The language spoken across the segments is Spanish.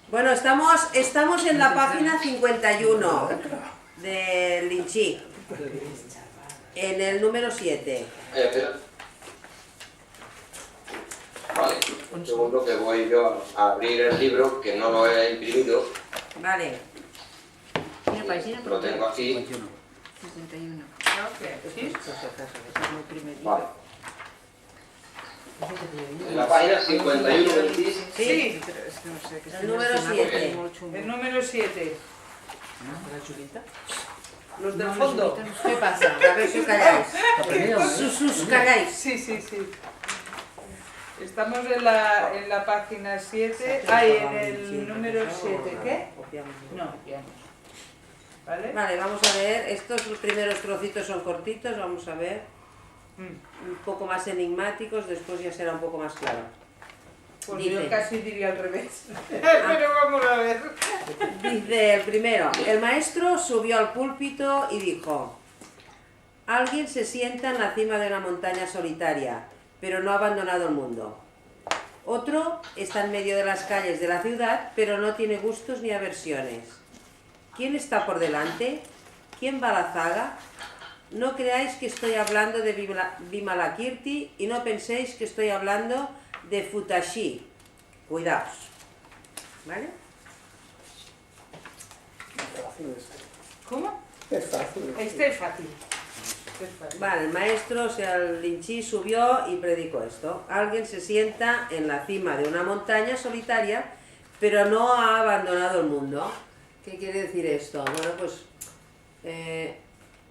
Bueno, estamos en la página 51 de Linchi, en el número 7. Espera. Vale, un segundo que voy yo a abrir el libro, que no lo he imprimido. Vale. Lo tengo aquí. 51. ¿Sí? Vale. En la página 51 26. Sí. El número 7. El número 7. Los del fondo. ¿Qué pasa? A ver si os calláis. Sus calláis. Sí, sí, sí. Estamos en la página 7. Ay, en el número 7. ¿Qué? No, ya no. ¿Vale? Vale, vamos a ver. Estos primeros trocitos son cortitos, vamos a ver. Un poco más enigmáticos, después ya será un poco más claro. Pues Dice. yo casi diría al revés. Pero vamos a ver. Dice el primero: el maestro subió al púlpito y dijo: alguien se sienta en la cima de una montaña solitaria, pero no ha abandonado el mundo. Otro está en medio de las calles de la ciudad, pero no tiene gustos ni aversiones. ¿Quién está por delante? ¿Quién va a la zaga? No creáis que estoy hablando de Vimalakirti y no penséis que estoy hablando de Futashi. Cuidaos. ¿Vale? ¿Cómo? Es fácil. Este es fácil. Es fácil. Vale, el maestro, o sea, el Linchi subió y predicó esto. Alguien se sienta en la cima de una montaña solitaria, pero no ha abandonado el mundo. ¿Qué quiere decir esto? Bueno, pues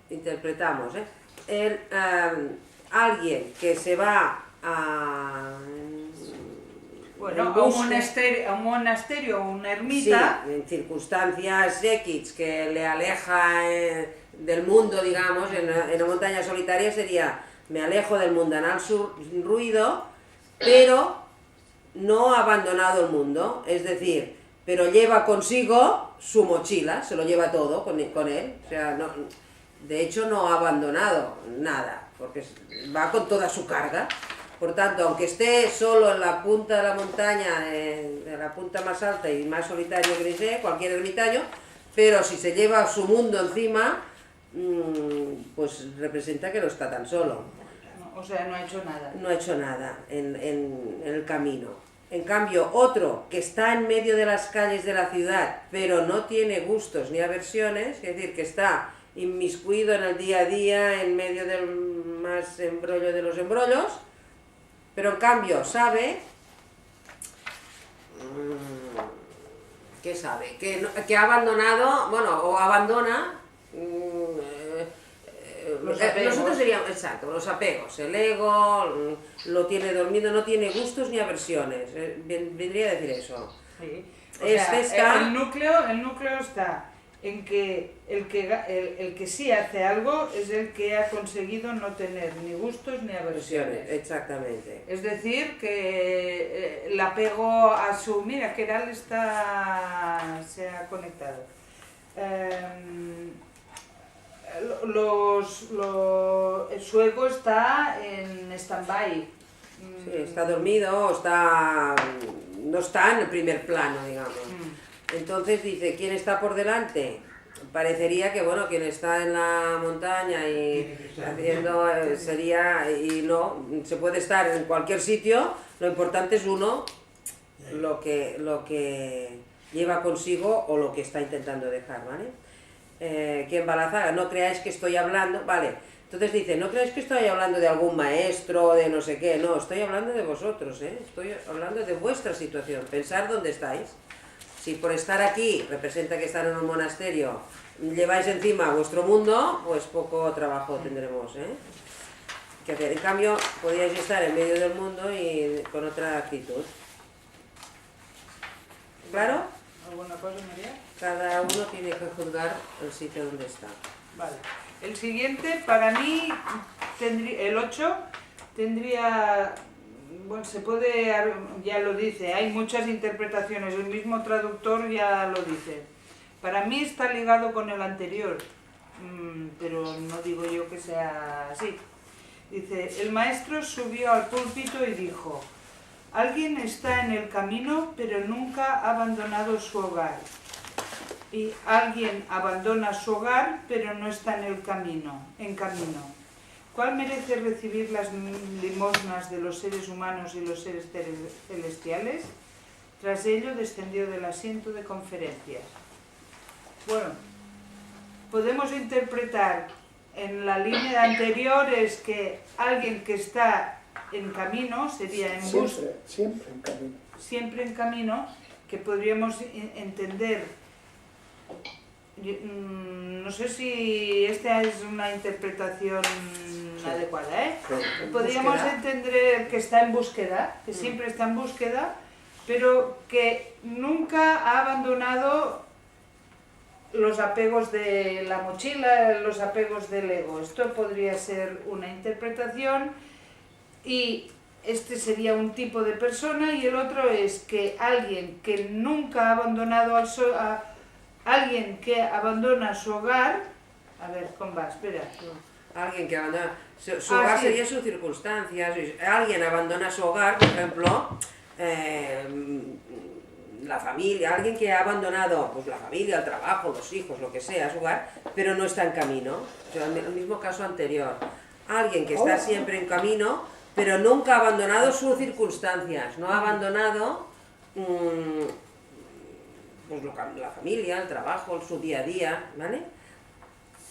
interpretamos, alguien que se va a... Bueno, en a un monasterio o una ermita. Sí, en circunstancias X que le aleja del mundo, digamos, en la montaña solitaria sería: me alejo del mundanal ruido, pero no ha abandonado el mundo, es decir, pero lleva consigo su mochila, se lo lleva todo con él, o sea, no, de hecho no ha abandonado nada, porque va con toda su carga. Por tanto, aunque esté solo en la punta de la montaña, de la punta más alta y más solitario que dice cualquier ermitaño, pero si se lleva su mundo encima, pues representa que no está tan solo. O sea, no ha hecho nada. No ha hecho nada en el camino. En cambio, otro que está en medio de las calles de la ciudad, pero no tiene gustos ni aversiones, es decir, que está inmiscuido en el día a día, en medio del más embrollo de los embrollos, pero en cambio sabe, ¿qué sabe? Que ha abandonado, bueno, o abandona, nosotros diríamos, exacto, los apegos, el ego, lo tiene dormido, no tiene gustos ni aversiones, vendría a decir eso. Sí. Está... el núcleo está en que el que sí hace algo es el que ha conseguido no tener ni gustos ni aversiones. Exactamente. Es decir, que el apego a su... Mira, Keral se ha conectado. Su ego está en stand-by. Sí, está dormido, no está en el primer plano, digamos. Entonces dice: ¿quién está por delante? Parecería que, bueno, quien está en la montaña y haciendo sería, y no, se puede estar en cualquier sitio, lo importante es uno, lo que lleva consigo o lo que está intentando dejar, ¿vale? ¿Quién va a la zaga? No creáis que estoy hablando, vale, entonces dice: no creáis que estoy hablando de algún maestro, de no sé qué, no, estoy hablando de vosotros, estoy hablando de vuestra situación, pensad dónde estáis. Si por estar aquí representa que estar en un monasterio lleváis encima vuestro mundo, pues poco trabajo tendremos, que hacer. En cambio, podríais estar en medio del mundo y con otra actitud. ¿Claro? ¿Alguna cosa, María? Cada uno tiene que juzgar el sitio donde está. Vale. El siguiente, para mí, el 8 tendría... Bueno, se puede, ya lo dice, hay muchas interpretaciones, el mismo traductor ya lo dice. Para mí está ligado con el anterior, pero no digo yo que sea así. Dice: el maestro subió al púlpito y dijo: Alguien está en el camino, pero nunca ha abandonado su hogar. Y alguien abandona su hogar, pero no está en el camino, ¿Cuál merece recibir las limosnas de los seres humanos y los seres celestiales? Tras ello descendió del asiento de conferencias. Bueno, podemos interpretar en la línea anterior es que alguien que está en camino sería en búsqueda. Siempre en camino. Siempre en camino, que podríamos entender. No sé si esta es una interpretación adecuada, ¿eh? Podríamos entender que está en búsqueda, que siempre está en búsqueda, pero que nunca ha abandonado los apegos de la mochila, los apegos del ego. Esto podría ser una interpretación y este sería un tipo de persona, y el otro es que alguien que nunca ha abandonado alguien que abandona su hogar. A ver, ¿cómo va? Espera. Alguien que abandona su hogar, sí. Sería sus circunstancias. Alguien abandona su hogar, por ejemplo, la familia, alguien que ha abandonado pues, la familia, el trabajo, los hijos, lo que sea, su hogar, pero no está en camino. O sea, el mismo caso anterior. Alguien que está siempre en camino, pero nunca ha abandonado sus circunstancias, no ha abandonado pues, la familia, el trabajo, su día a día, ¿vale?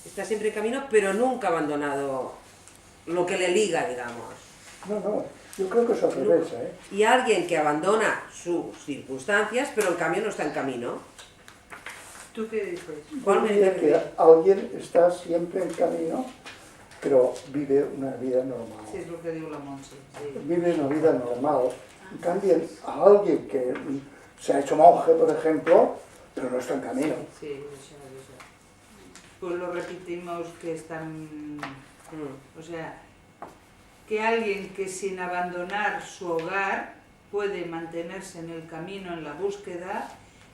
Está siempre en camino, pero nunca ha abandonado lo que le liga, digamos. No, yo creo que es al revés, ¿eh? Y alguien que abandona sus circunstancias, pero en cambio no está en camino. ¿Tú qué dices? Yo diría que alguien está siempre en camino, pero vive una vida normal. Sí, es lo que digo la Monse. Sí. Vive una vida normal. En cambio, a alguien que se ha hecho monje, por ejemplo, pero no está en camino. Sí, eso. Pues lo repetimos que están... O sea, que alguien que sin abandonar su hogar puede mantenerse en el camino, en la búsqueda,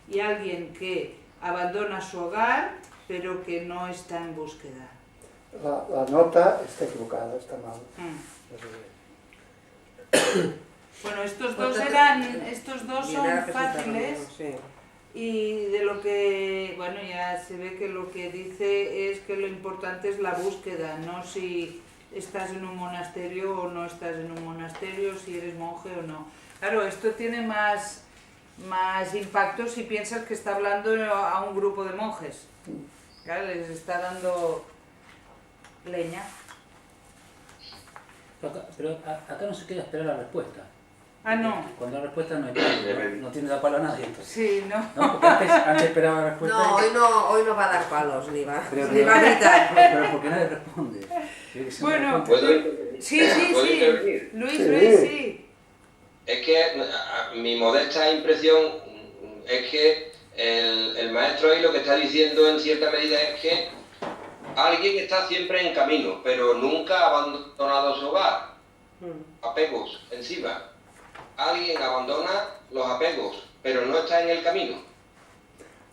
y alguien que abandona su hogar, pero que no está en búsqueda. La nota está equivocada, está mal. Bueno, estos dos son fáciles, y de lo que, bueno, ya se ve que lo que dice es que lo importante es la búsqueda, no si estás en un monasterio o no estás en un monasterio, si eres monje o no. Claro, esto tiene más impacto si piensas que está hablando a un grupo de monjes. Claro, les está dando leña. Pero acá no se queda esperar la respuesta. Ah, no. Cuando la respuesta no tiene la pala nadie, entonces. Sí, no. ¿No? Porque antes esperaba la respuesta. No, hoy no va a dar palos, ni va a gritar. Pero porque nadie responde. Bueno, sí. Luis, sí. Es que mi modesta impresión es que el maestro ahí lo que está diciendo en cierta medida es que alguien está siempre en camino, pero nunca ha abandonado su hogar. Apegos encima. Alguien abandona los apegos, pero no está en el camino.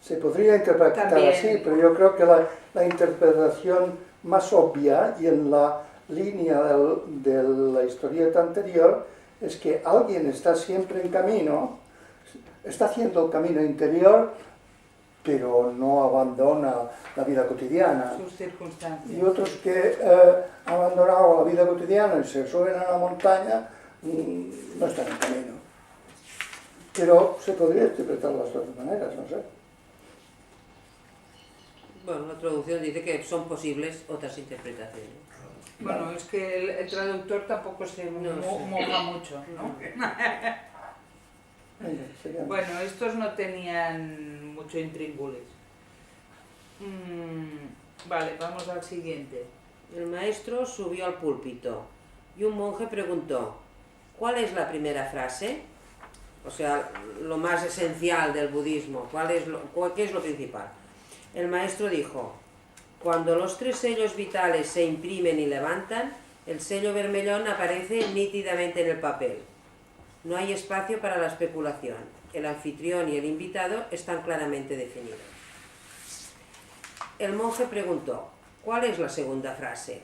Se podría interpretar También. así, pero yo creo que la interpretación más obvia y en la línea de la historieta anterior es que alguien está siempre en camino, está haciendo el camino interior, pero no abandona la vida cotidiana. Sus circunstancias. Y otros que han abandonado la vida cotidiana y se suben a la montaña, no están en camino. Pero se podría interpretar de las dos maneras, no sé. Bueno, la traducción dice que son posibles otras interpretaciones. Bueno, es que el traductor tampoco se moja mucho, ¿no? Bueno, estos no tenían mucho intríngulis. Vale, vamos al siguiente. El maestro subió al púlpito y un monje preguntó: ¿cuál es la primera frase? O sea, lo más esencial del budismo, ¿qué es lo principal? El maestro dijo: cuando los 3 sellos vitales se imprimen y levantan, el sello vermellón aparece nítidamente en el papel. No hay espacio para la especulación. El anfitrión y el invitado están claramente definidos. El monje preguntó: ¿cuál es la segunda frase?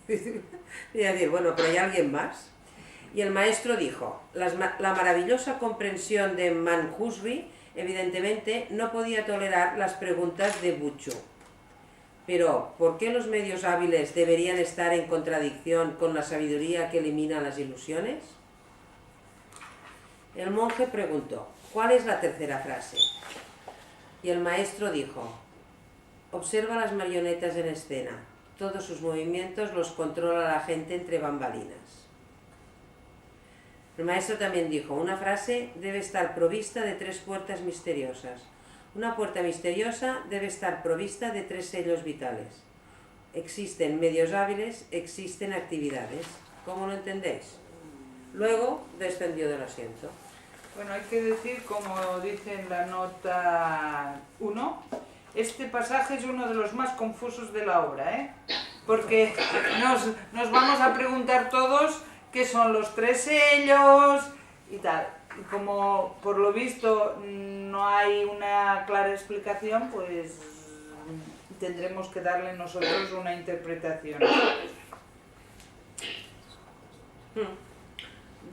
Y decir, bueno, ¿pero hay alguien más? Y el maestro dijo, la maravillosa comprensión de Manjusri evidentemente no podía tolerar las preguntas de Buchu. Pero, ¿por qué los medios hábiles deberían estar en contradicción con la sabiduría que elimina las ilusiones? El monje preguntó, ¿cuál es la tercera frase? Y el maestro dijo, observa las marionetas en escena. Todos sus movimientos los controla la gente entre bambalinas. El maestro también dijo, una frase debe estar provista de 3 puertas misteriosas. Una puerta misteriosa debe estar provista de 3 sellos vitales. Existen medios hábiles, existen actividades. ¿Cómo lo entendéis? Luego descendió del asiento. Bueno, hay que decir, como dice en la nota 1, este pasaje es uno de los más confusos de la obra, ¿eh? Porque nos vamos a preguntar todos qué son los 3 sellos y tal. Y como por lo visto no hay una clara explicación, pues tendremos que darle nosotros una interpretación.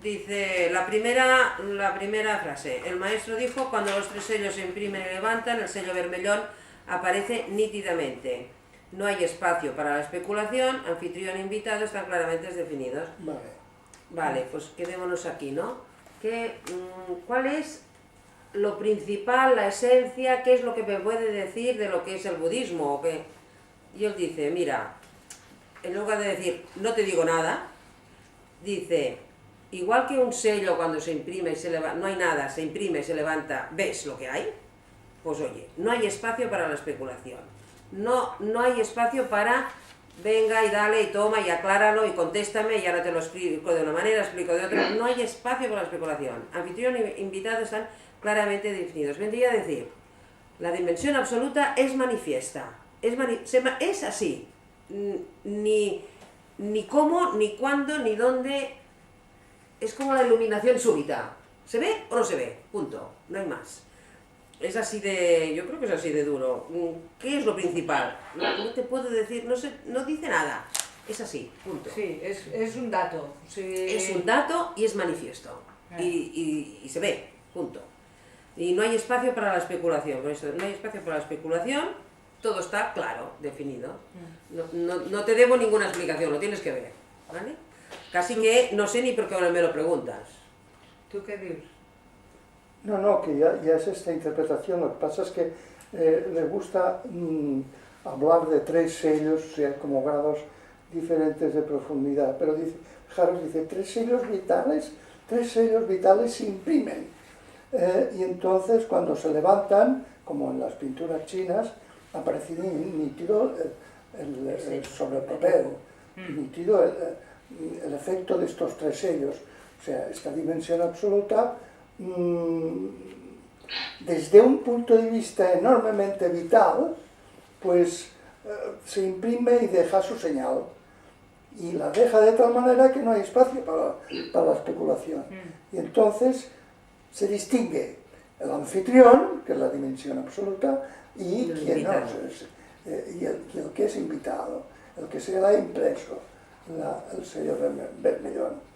Dice la primera frase. El maestro dijo, cuando los 3 sellos se imprimen y levantan, el sello vermellón aparece nítidamente. No hay espacio para la especulación, anfitrión e invitado están claramente definidos. Vale, pues quedémonos aquí, ¿no? ¿Cuál es lo principal, la esencia, qué es lo que me puede decir de lo que es el budismo? Y él dice, mira, en lugar de decir, no te digo nada, dice, igual que un sello cuando se imprime y se levanta, no hay nada, se imprime y se levanta, ¿ves lo que hay? Pues oye, no hay espacio para la especulación. No hay espacio para, venga y dale y toma y acláralo y contéstame y ahora te lo explico de una manera, explico de otra. No hay espacio para la especulación. Anfitrión e invitado están claramente definidos. Vendría a decir, la dimensión absoluta es manifiesta. Es así. Ni cómo, ni cuándo, ni dónde. Es como la iluminación súbita. ¿Se ve o no se ve? Punto. No hay más. Es así de... yo creo que es así de duro. ¿Qué es lo principal? No te puedo decir, no dice nada. Es así, punto. Sí, es un dato. Sí. Es un dato y es manifiesto. Y se ve, punto. Y no hay espacio para la especulación. Por eso no hay espacio para la especulación, todo está claro, definido. No te debo ninguna explicación, lo tienes que ver. ¿Vale? Casi que no sé ni por qué me lo preguntas. ¿Tú qué dices? No, que ya es esta interpretación. Lo que pasa es que le gusta hablar de 3 sellos, o sea, como grados diferentes de profundidad. Pero dice, Haros dice, 3 sellos vitales se imprimen. Y entonces cuando se levantan, como en las pinturas chinas, aparece nítido sobre el papel, nítido el efecto de estos 3 sellos. O sea, esta dimensión absoluta, desde un punto de vista enormemente vital, pues se imprime y deja su señal. Y la deja de tal manera que no hay espacio para la especulación. Y entonces se distingue el anfitrión, que es la dimensión absoluta, y quien no, y el que es invitado, el que se le ha impreso el sello vermellón.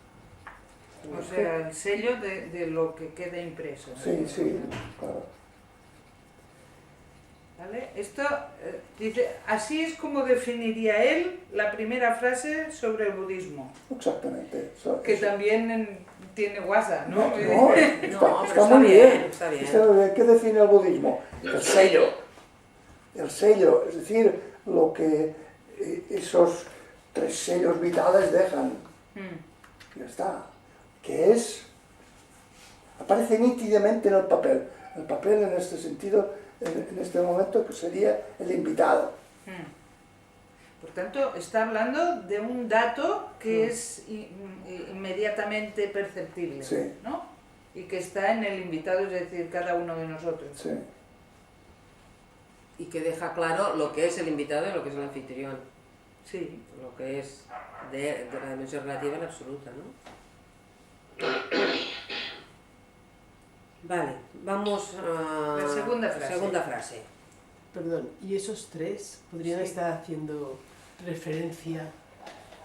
O sea, el sello de lo que queda impreso. Sí, claro. ¿Vale? Esto dice, así es como definiría él la primera frase sobre el budismo. Exactamente. Que también tiene guasa, ¿no? Está muy bien. Está bien. ¿Qué define el budismo? El sello. El sello, es decir, lo que esos 3 sellos vitales dejan. Ya está. Que aparece nítidamente en el papel. El papel en este sentido, en este momento, que sería el invitado. Por tanto, está hablando de un dato que es inmediatamente perceptible, sí, ¿no? Y que está en el invitado, es decir, cada uno de nosotros. Sí. Y que deja claro lo que es el invitado y lo que es el anfitrión. Sí. Lo que es de la dimensión relativa en absoluta, ¿no? Vale, vamos a la segunda frase. Perdón, ¿y esos 3 podrían estar haciendo referencia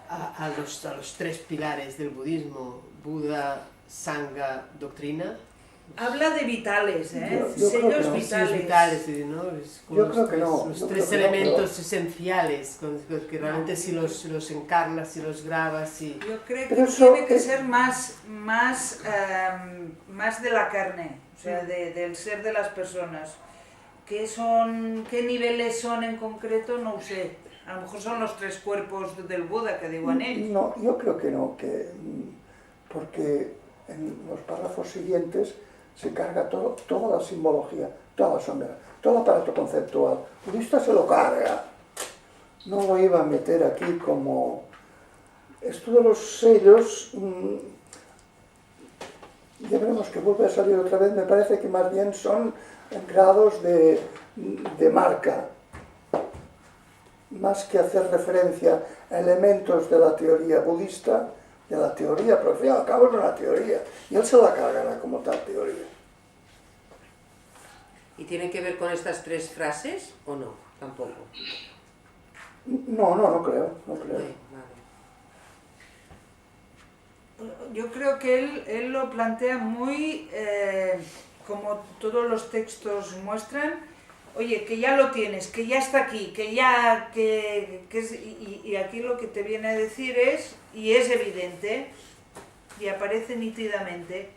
a los tres pilares del budismo, Buda, Sangha, doctrina. Habla de vitales, ¿eh? Yo creo que Sellos no. vitales. Vitales, ¿no? Es como Yo creo que no. los Yo tres creo que no, elementos esenciales, que realmente si los encarnas, si los grabas, si... Yo creo Pero que eso tiene que es- ser más de la carne, o sea, del ser de las personas. ¿Qué niveles son en concreto? No sé. A lo mejor son los tres cuerpos del Buda que digo en él. No, yo creo que no, porque en los párrafos siguientes se carga toda la simbología, toda la sombra, todo el aparato conceptual. El budista se lo carga. No lo iba a meter aquí como... Esto de los sellos, ya veremos que vuelve a salir otra vez, me parece que más bien son grados de marca, más que hacer referencia a elementos de la teoría budista, de la teoría, pero al fin y al cabo es una teoría, y él se la cargará como tal teoría. ¿Y tiene que ver con estas tres frases o no? Tampoco. No creo, no creo. Vale. Yo creo que él lo plantea muy, como todos los textos muestran, oye, que ya lo tienes, que ya está aquí, y aquí lo que te viene a decir es, y es evidente, y aparece nítidamente.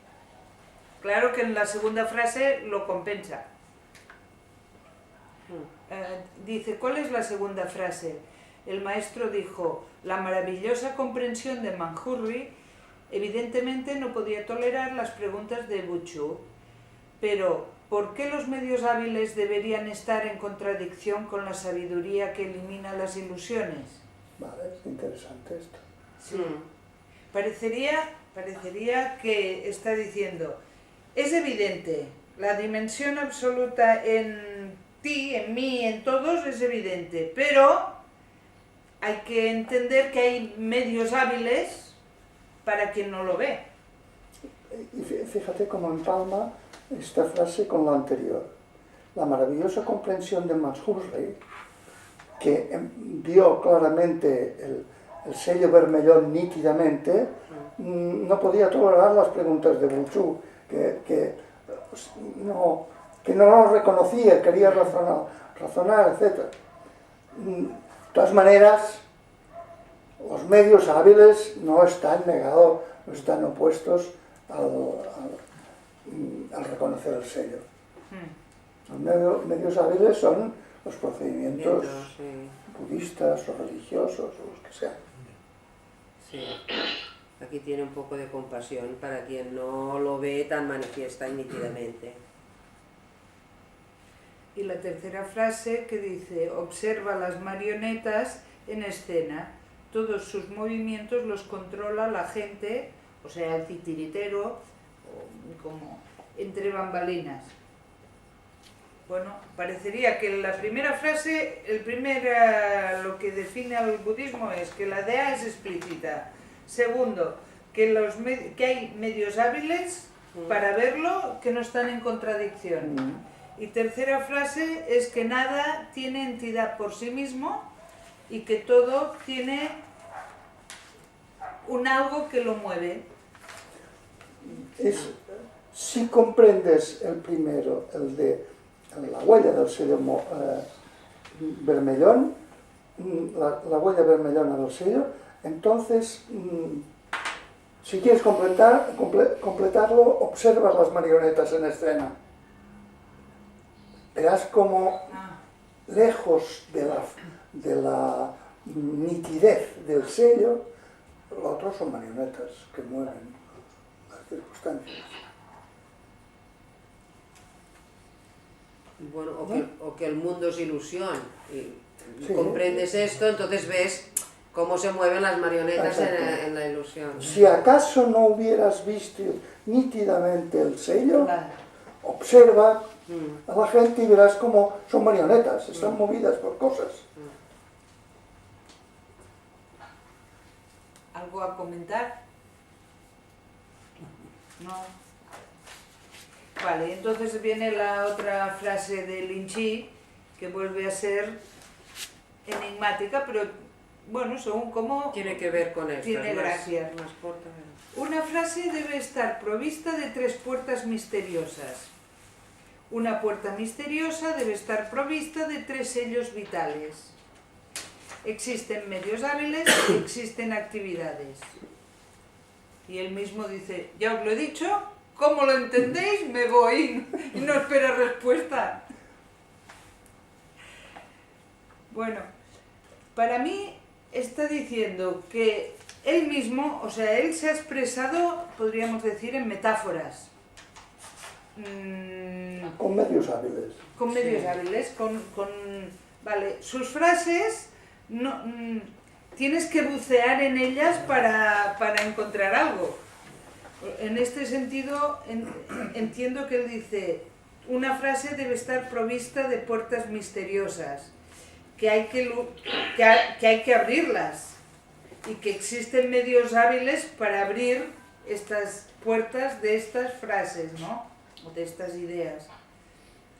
Claro que en la segunda frase lo compensa. Dice, ¿cuál es la segunda frase? El maestro dijo, la maravillosa comprensión de Manjusri evidentemente no podía tolerar las preguntas de Buchu, pero ¿por qué los medios hábiles deberían estar en contradicción con la sabiduría que elimina las ilusiones? Vale, es interesante esto. Sí. Parecería que está diciendo, es evidente, la dimensión absoluta en ti, en mí, en todos es evidente, pero hay que entender que hay medios hábiles para quien no lo ve. Y fíjate cómo empalma esta frase con la anterior. La maravillosa comprensión de Manjusri, que vio claramente el sello vermellón nítidamente, no podía tolerar las preguntas de Buchu, que no lo reconocía, quería razonar, etc. De todas maneras, los medios hábiles no están negados, no están opuestos al reconocer el sello. Los medios hábiles son los procedimientos budistas o religiosos o los que sean. Sí. Aquí tiene un poco de compasión para quien no lo ve tan manifiesta y nítidamente. Y la tercera frase que dice, observa las marionetas en escena, todos sus movimientos los controla la gente, o sea, el titiritero, como entre bambalinas. Bueno, parecería que la primera frase, lo que define al budismo es que la idea es explícita. Segundo, que hay medios hábiles para verlo que no están en contradicción. Y tercera frase es que nada tiene entidad por sí mismo y que todo tiene un algo que lo mueve. Si comprendes el primero, el de la huella del sello vermellón, la huella vermellona del sello, entonces, si quieres completarlo, observas las marionetas en escena. Verás como lejos de la nitidez del sello, los otros son marionetas que mueven las circunstancias. Bueno, o que el mundo es ilusión. Y Sí. comprendes esto, entonces ves cómo se mueven las marionetas en la ilusión. Si acaso no hubieras visto nítidamente el sello, Claro. observa a la gente y verás cómo son marionetas, están movidas por cosas. ¿Algo a comentar? No. Vale, entonces viene la otra frase de Lin Chi, que vuelve a ser enigmática, pero bueno, según cómo Tiene que ver con esto. tiene es más- gracia. más corta, pero- Una frase debe estar provista de 3 puertas misteriosas. Una puerta misteriosa debe estar provista de 3 sellos vitales. Existen medios hábiles, existen actividades. Y él mismo dice, ya os lo he dicho, ¿cómo lo entendéis? Me voy y no espera respuesta. Bueno, para mí está diciendo que él mismo, o sea, él se ha expresado, podríamos decir, en metáforas. Con medios hábiles. Con medios hábiles, vale, sus frases, no, tienes que bucear en ellas para encontrar algo. En este sentido, entiendo que él dice, una frase debe estar provista de puertas misteriosas, que hay que abrirlas, y que existen medios hábiles para abrir estas puertas de estas frases, ¿no? O de estas ideas.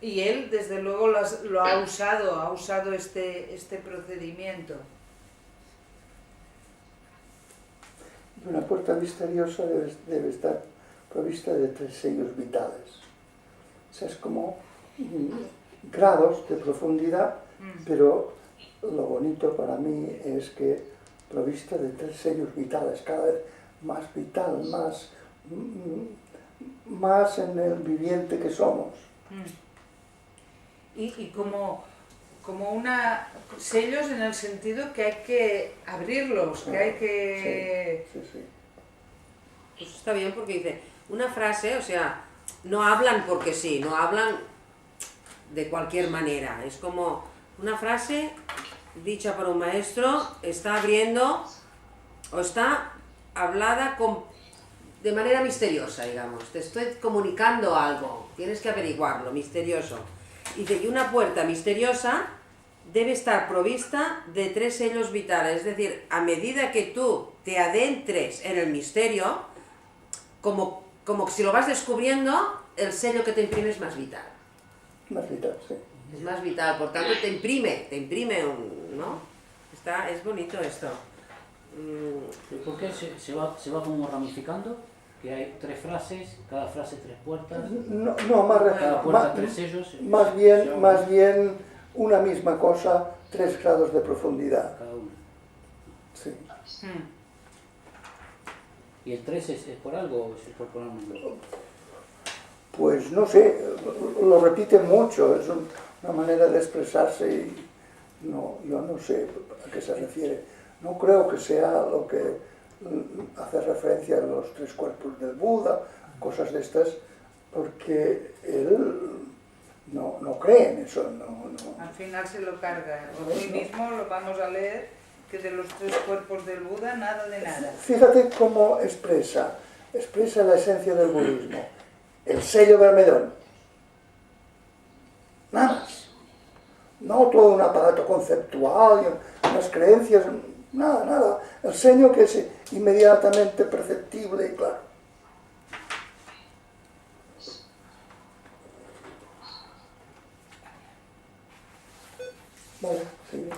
Y él, desde luego, lo ha usado este procedimiento. Una puerta misteriosa debe estar provista de 3 sellos vitales. O sea, es como grados de profundidad, pero lo bonito para mí es que provista de 3 sellos vitales, cada vez más vital, más en el viviente que somos. Y como sellos en el sentido que hay que abrirlos, que hay que... Sí. Pues está bien porque dice, una frase, o sea, no hablan porque sí, no hablan de cualquier manera. Es como una frase dicha por un maestro está abriendo o está hablada de manera misteriosa, digamos. Te estoy comunicando algo, tienes que averiguarlo, misterioso. Y dice que una puerta misteriosa debe estar provista de 3 sellos vitales, es decir, a medida que tú te adentres en el misterio, como si lo vas descubriendo, el sello que te imprime es más vital. Más vital, sí. Es más vital, por tanto te imprime ¿no? Es bonito esto. ¿Y por qué se va como ramificando? Que hay 3 frases, cada frase 3 puertas, No, cada puerta 3 sellos. más bien una misma cosa, 3 grados de profundidad. Cada una. Sí. ¿Y el 3 es por algo o es por ponerlo? Pues no sé, lo repite mucho, es una manera de expresarse y yo no sé a qué se refiere. No creo que sea lo que hace referencia a los 3 cuerpos del Buda, cosas de estas, porque él no cree en eso. Al final se lo carga. Hoy mismo lo vamos a leer, que de los 3 cuerpos del Buda, nada de nada. Fíjate cómo expresa la esencia del budismo. El sello vermellón. Nada más. No todo un aparato conceptual, unas creencias, nada. El sello que es inmediatamente perceptible y claro. Vale, sí.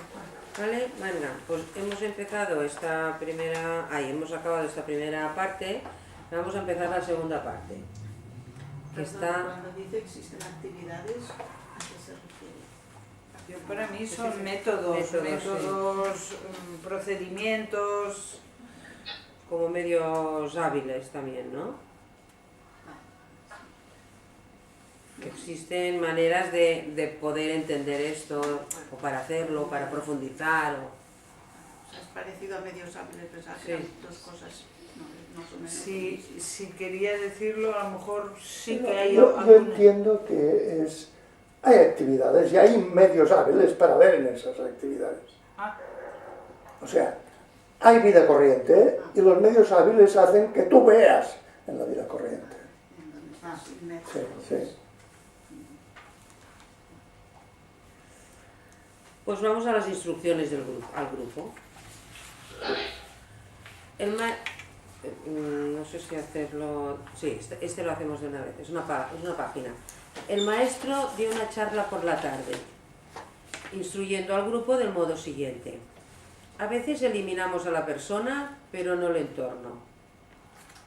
Vale, venga, pues hemos empezado hemos acabado esta primera parte, vamos a empezar la segunda parte. Que está... Cuando dice existen actividades, ¿a qué se refiere? Para mí son métodos, procedimientos. como medios hábiles también, ¿no? Existen maneras de poder entender esto, o para hacerlo, para profundizar. O sea, es parecido a medios hábiles, pensaba que eran 2 cosas, no son Si quería decirlo, a lo mejor sí que hay Yo alguna... entiendo que hay actividades y hay medios hábiles para ver en esas actividades. O sea, hay vida corriente y los medios hábiles hacen que tú veas en la vida corriente. Sí. Pues vamos a las instrucciones al grupo. No sé si hacerlo... Sí, este lo hacemos de una vez, es una página. El maestro dio una charla por la tarde, instruyendo al grupo del modo siguiente. A veces eliminamos a la persona, pero no el entorno.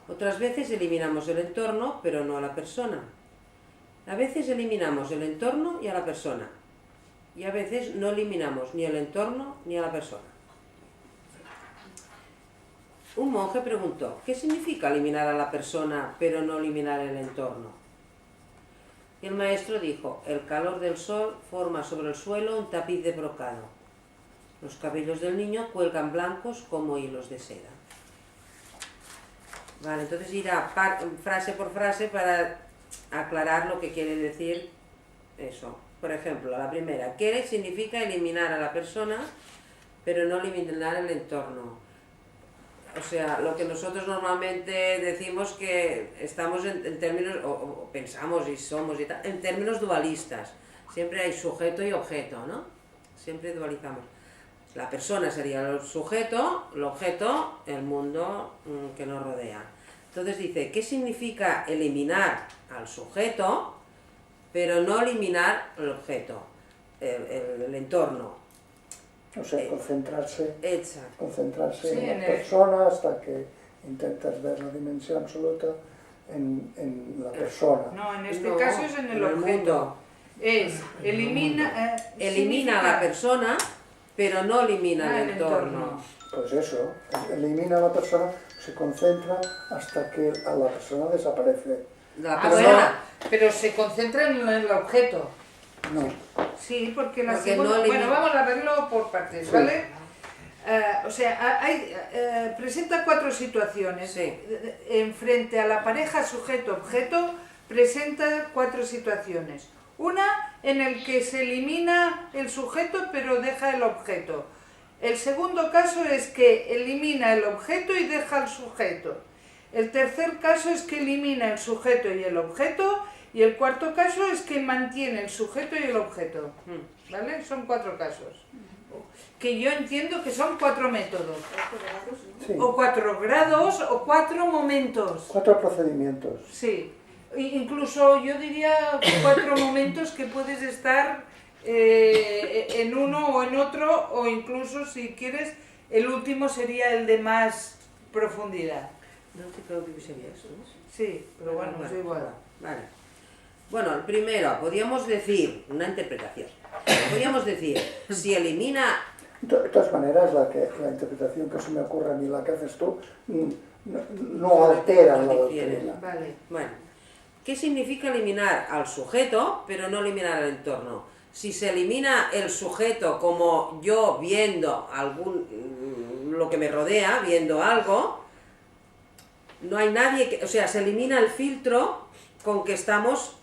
Otras veces eliminamos el entorno, pero no a la persona. A veces eliminamos el entorno y a la persona. Y a veces no eliminamos ni el entorno ni a la persona. Un monje preguntó, ¿qué significa eliminar a la persona, pero no eliminar el entorno? Y el maestro dijo, el calor del sol forma sobre el suelo un tapiz de brocado. Los cabellos del niño cuelgan blancos como hilos de seda. Vale, entonces irá frase por frase para aclarar lo que quiere decir eso. Por ejemplo, la primera, ¿qué significa eliminar a la persona, pero no eliminar el entorno? O sea, lo que nosotros normalmente decimos que estamos en términos, o pensamos y somos y tal, en términos dualistas. Siempre hay sujeto y objeto, ¿no? Siempre dualizamos. La persona sería el sujeto, el objeto, el mundo que nos rodea. Entonces dice, ¿qué significa eliminar al sujeto, pero no eliminar el objeto, el entorno? O sea, concentrarse Sí, en la persona hasta que intentas ver la dimensión absoluta en la persona. No, en este No, caso es en el objeto. mundo. Es, elimina... Elimina a la persona, pero no elimina el entorno. Pues eso, elimina a la persona, se concentra hasta que a la persona desaparece. La Ah, persona, bueno, pero se concentra en el objeto. No, Sí, porque la Porque segunda... no Bueno, elimina- vamos a verlo por partes, Sí. ¿vale? O sea, presenta 4 situaciones. Sí. En frente a la pareja sujeto-objeto, presenta 4 situaciones. Una en el que se elimina el sujeto pero deja el objeto. El segundo caso es que elimina el objeto y deja el sujeto. El tercer caso es que elimina el sujeto y el objeto. Y el cuarto caso es que mantiene el sujeto y el objeto. ¿Vale? Son 4 casos. Que yo entiendo que son 4 métodos. sí, O 4 grados o 4 momentos. 4 procedimientos. Sí. Incluso yo diría 4 momentos que puedes estar en uno o en otro, o incluso si quieres, el último sería el de más profundidad. No sé, creo que sería eso, ¿no? Sí, pero bueno, es igual. Vale. Bueno, el primero, podríamos decir, una interpretación. Podríamos decir, si elimina... De todas maneras, la interpretación que se me ocurre a mí, la que haces tú, no altera la doctrina. Vale. Bueno, ¿qué significa eliminar al sujeto, pero no eliminar el entorno? Si se elimina el sujeto como yo viendo lo que me rodea, viendo algo, no hay nadie que... O sea, se elimina el filtro con que estamos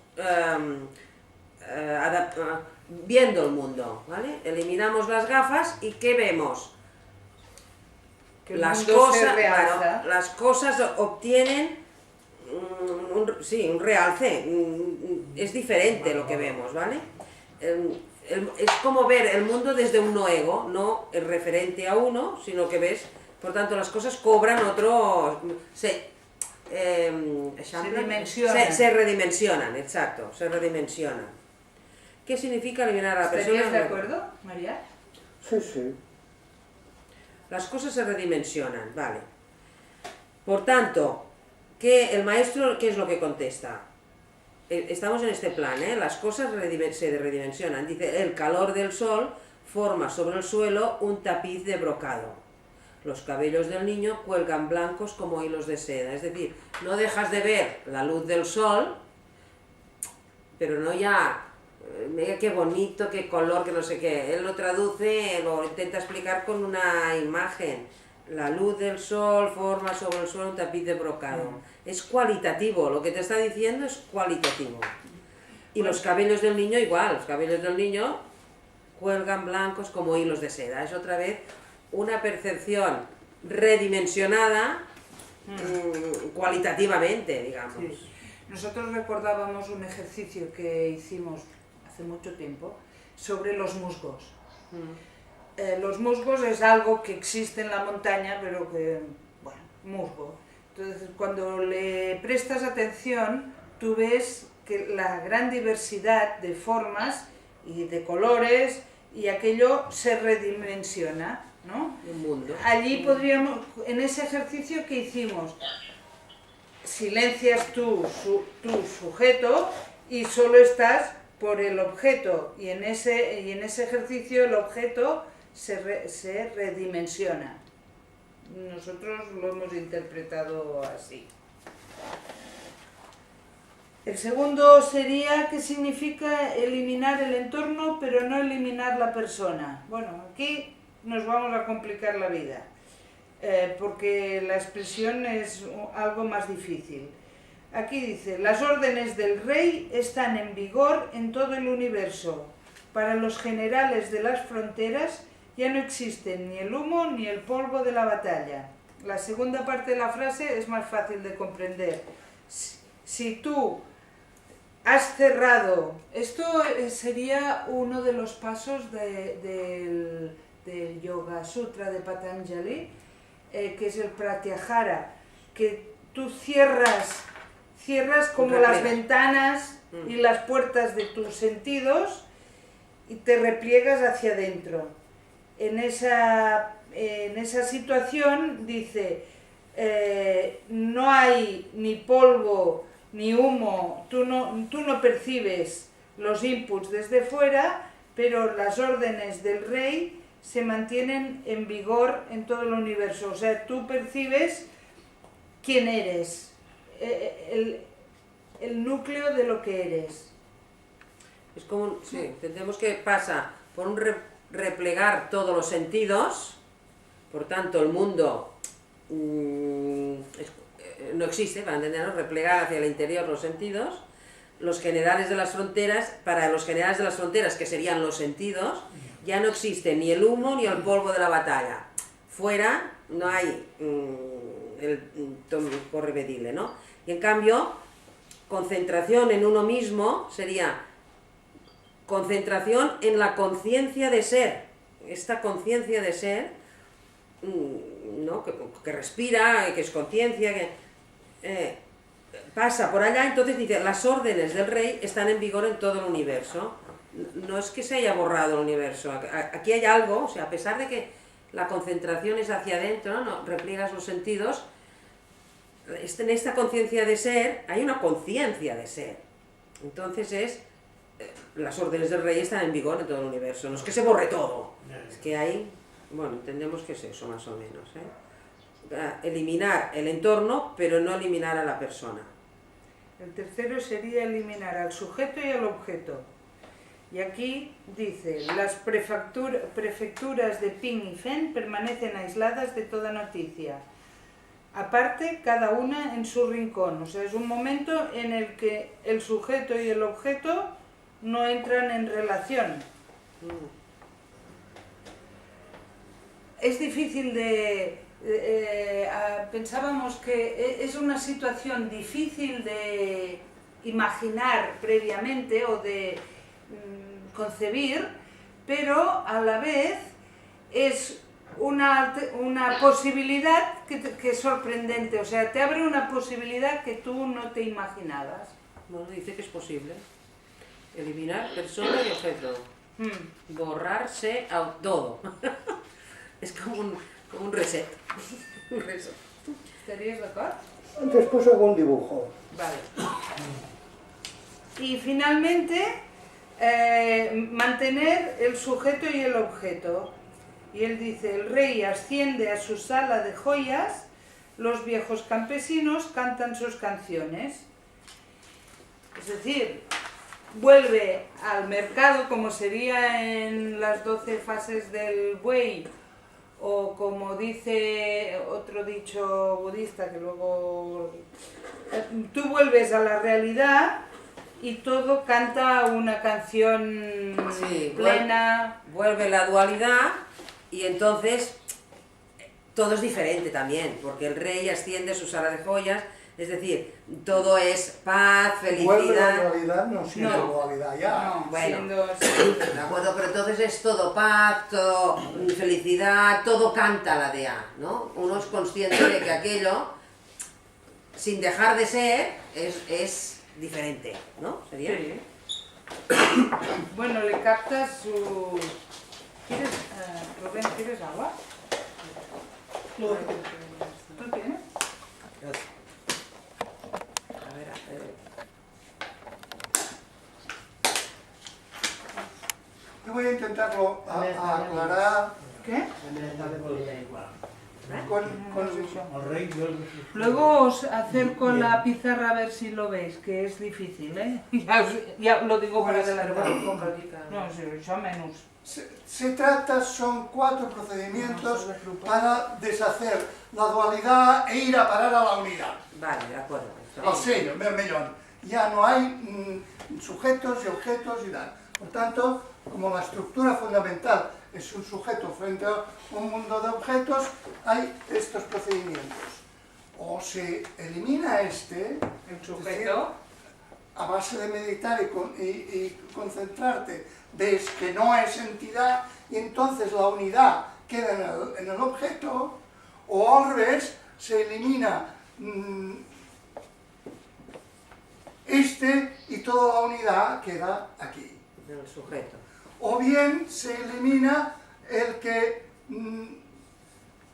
viendo el mundo, ¿vale? Eliminamos las gafas y ¿qué vemos? Que el Las mundo se cosas, realza. claro, las cosas obtienen un realce, es diferente lo que vemos, ¿vale? Es como ver el mundo desde un no ego, no el referente a uno, sino que ves, por tanto las cosas cobran otro... Se dimensionan. Se redimensionan, exacto, se redimensionan. ¿Qué significa eliminar a la persona? ¿Estarías de acuerdo, María? Sí, sí. Las cosas se redimensionan, vale. Por tanto, el maestro, ¿qué es lo que contesta? Estamos en este plan, ¿eh? Las cosas se redimensionan. Dice, el calor del sol forma sobre el suelo un tapiz de brocado. Los cabellos del niño cuelgan blancos como hilos de seda. Es decir, no dejas de ver la luz del sol, pero no ya, mira qué bonito, qué color, que no sé qué. Él lo traduce, lo intenta explicar con una imagen. La luz del sol forma sobre el suelo un tapiz de brocado. Es cualitativo, lo que te está diciendo es cualitativo. Y los cabellos del niño igual, los cabellos del niño cuelgan blancos como hilos de seda. Es otra vez una percepción redimensionada cualitativamente, digamos. Sí. Nosotros recordábamos un ejercicio que hicimos hace mucho tiempo sobre los musgos. Los musgos es algo que existe en la montaña, pero que, bueno, musgo. Entonces, cuando le prestas atención, tú ves que la gran diversidad de formas y de colores y aquello se redimensiona. ¿no? Un mundo. Allí podríamos, en ese ejercicio que hicimos, silencias tu sujeto y solo estás por el objeto, y en ese ejercicio el objeto se redimensiona. Nosotros lo hemos interpretado así. El segundo sería que significa eliminar el entorno, pero no eliminar la persona. Bueno, aquí nos vamos a complicar la vida, porque la expresión es algo más difícil. Aquí dice, las órdenes del rey están en vigor en todo el universo. Para los generales de las fronteras ya no existen ni el humo ni el polvo de la batalla. La segunda parte de la frase es más fácil de comprender. Si tú has cerrado, esto sería uno de los pasos del Yoga Sutra de Patanjali, que es el Pratyahara, que tú cierras como las ventanas y las puertas de tus sentidos y te repliegas hacia adentro. En esa situación dice, no hay ni polvo ni humo, tú no percibes los inputs desde fuera, pero las órdenes del rey se mantienen en vigor en todo el universo. O sea, tú percibes quién eres, el núcleo de lo que eres. Es como, sí, entendemos que pasa por un replegar todos los sentidos, por tanto el mundo no existe, para entendernos, replegar hacia el interior los sentidos. Los generales de las fronteras, para los generales de las fronteras, que serían los sentidos, ya no existe ni el humo ni el polvo de la batalla. Fuera no hay el correvedible, ¿no? Y en cambio, concentración en uno mismo sería concentración en la conciencia de ser. Esta conciencia de ser, ¿no? que respira, que es conciencia, que pasa por allá. Entonces dice, las órdenes del rey están en vigor en todo el universo. No es que se haya borrado el universo, aquí hay algo, o sea, a pesar de que la concentración es hacia adentro, ¿no? Repliegas los sentidos, en esta conciencia de ser, hay una conciencia de ser. Entonces las órdenes del rey están en vigor en todo el universo, no es que se borre todo, es que hay, bueno, entendemos que es eso más o menos, eliminar el entorno, pero no eliminar a la persona. El tercero sería eliminar al sujeto y al objeto. Y aquí dice, las prefecturas de Ping y Fen permanecen aisladas de toda noticia. Aparte, cada una en su rincón. O sea, es un momento en el que el sujeto y el objeto no entran en relación. Es difícil pensábamos que es una situación difícil de imaginar previamente o de concebir, pero a la vez es una posibilidad que es sorprendente, o sea, te abre una posibilidad que tú no te imaginabas. Bueno, dice que es posible eliminar persona y objeto, borrarse a todo. Es como un reset. Un reset. ¿Estarías de acuerdo? Después hago un dibujo. Vale. Y finalmente, mantener el sujeto y el objeto. Y él dice, el rey asciende a su sala de joyas, los viejos campesinos cantan sus canciones. Es decir, vuelve al mercado como sería en las 12 fases del buey, o como dice otro dicho budista que luego tú vuelves a la realidad y todo canta una canción plena. Vuelve la dualidad y entonces todo es diferente también, porque el rey asciende a su sala de joyas, es decir, todo es paz, felicidad. Vuelve la dualidad, no siendo dualidad ya. No, bueno, de acuerdo, pero entonces es todo paz, todo felicidad, todo canta la DA, ¿no? Uno es consciente de que aquello, sin dejar de ser, es diferente, ¿no? ¿Sería? Sí. Bueno, le captas ¿Quieres, Rubén, ¿quieres agua? ¿Tú tienes? A ver, Yo voy a intentarlo a aclarar ¿Qué? con Luego os acerco la pizarra a ver si lo veis, que es difícil, ¿eh? Ya lo digo para adelantar. No, sí, yo menos. Se trata, son 4 procedimientos para deshacer la dualidad e ir a parar a la unidad. vale, de acuerdo. Al sello, Mermellón. Ya no hay sujetos y objetos y tal. Por tanto, como la estructura fundamental es un sujeto frente a un mundo de objetos, hay estos procedimientos. O se elimina El sujeto, sujeto. a base de meditar y concentrarte, ves que no es entidad y entonces la unidad queda en el objeto, o al revés, se elimina y toda la unidad queda aquí. El sujeto. O bien se elimina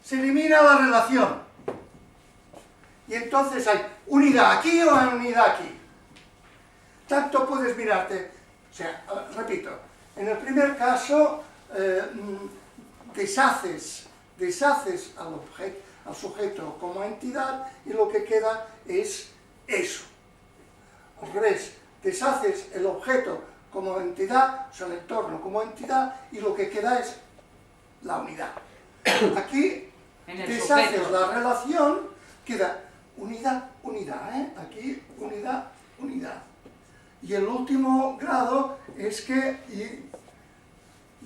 se elimina la relación. Y entonces hay unidad aquí o hay unidad aquí. Tanto puedes mirarte, o sea, repito, en el primer caso deshaces al sujeto como entidad y lo que queda es eso. Al revés, deshaces el objeto como entidad, o sea, el entorno como entidad, y lo que queda es la unidad. Aquí En el deshaces sujeto. la relación, queda unidad, unidad, ¿eh? Aquí unidad, unidad. Y el último grado es que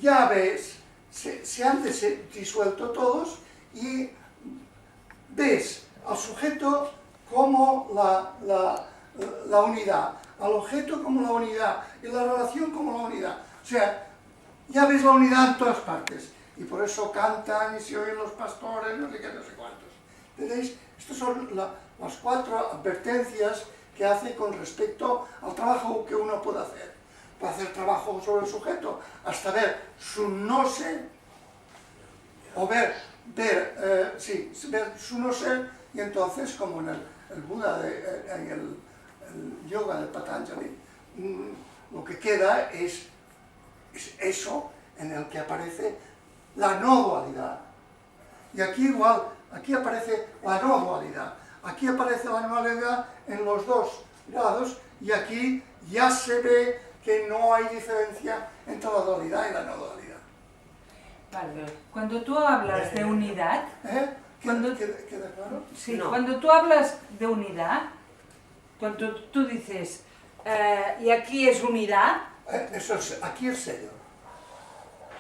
ya ves, se han disuelto todos y ves al sujeto como la unidad, al objeto como la unidad y la relación como la unidad. O sea, ya ves la unidad en todas partes. Y por eso cantan y se oyen los pastores, no sé qué, no sé cuántos. ¿Entendéis? Estas son las 4 advertencias que hace con respecto al trabajo que uno puede hacer. Puede hacer trabajo sobre el sujeto hasta ver su no ser, o ver su no ser, y entonces, como en el Buda, en el yoga de Patanjali, lo que queda es eso en el que aparece la no dualidad. Y aquí igual, aquí aparece la no dualidad. Aquí aparece la no dualidad en los 2 grados y aquí ya se ve que no hay diferencia entre la dualidad y la no dualidad. Vale. Cuando tú hablas de unidad, ¿Queda claro? sí, No. cuando tú hablas de unidad, cuando tú dices, y aquí es unidad, Eso es, aquí el sello.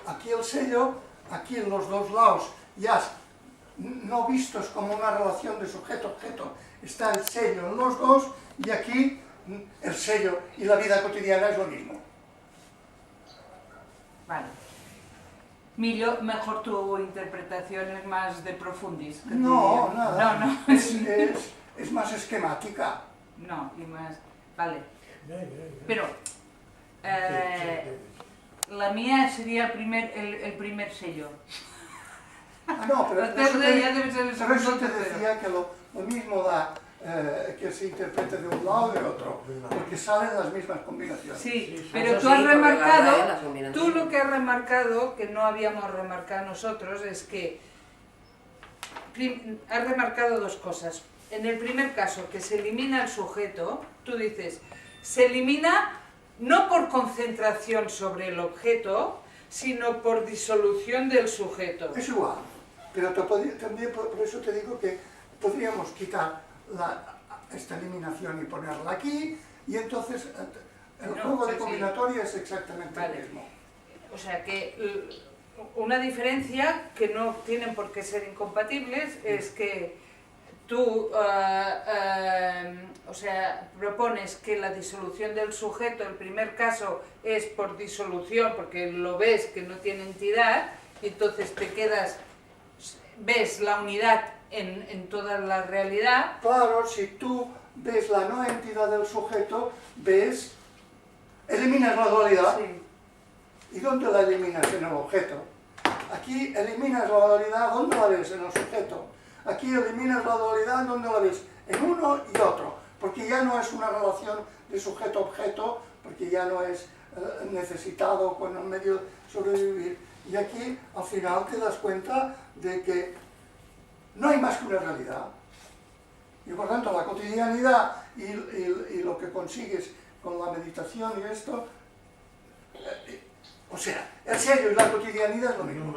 Aquí el sello, aquí en los 2 lados, ya no vistos como una relación de sujeto-objeto, está el sello en los 2 y aquí el sello y la vida cotidiana es lo mismo. vale. Mejor tu interpretación es más de profundis. que No, diría. nada. No. Es más esquemática. No, y más. Vale. Pero la mía sería el primer sello. No, pero La por eso tercera ya debe ser el por eso segundo te tercero. decía que lo mismo da que se interprete de un lado o de otro, porque salen las mismas combinaciones. Sí, pero Eso tú has sí, porque remarcado, las combinaciones. tú lo que has remarcado, que no habíamos remarcado nosotros, es que has remarcado 2 cosas. En el primer caso, que se elimina el sujeto, tú dices, se elimina no por concentración sobre el objeto, sino por disolución del sujeto. Es igual, pero también por eso te digo que podríamos quitar esta eliminación y ponerla aquí, y entonces el juego de combinatoria es exactamente Vale. el mismo. O sea que una diferencia que no tienen por qué ser incompatibles es que tú propones que la disolución del sujeto, el primer caso es por disolución, porque lo ves que no tiene entidad, y entonces ves la unidad en toda la realidad. Claro, si tú ves la no entidad del sujeto, eliminas la dualidad. Sí. ¿Y dónde la eliminas? En el objeto. Aquí eliminas la dualidad, ¿dónde la ves? En el sujeto. Aquí eliminas la dualidad, ¿dónde la ves? En uno y otro, porque ya no es una relación de sujeto-objeto, porque ya no es necesitado con el medio de sobrevivir. Y aquí, al final, te das cuenta de que no hay más que una realidad. Y por tanto, la cotidianidad y lo que consigues con la meditación y esto, o sea, el sello y la cotidianidad es lo mismo.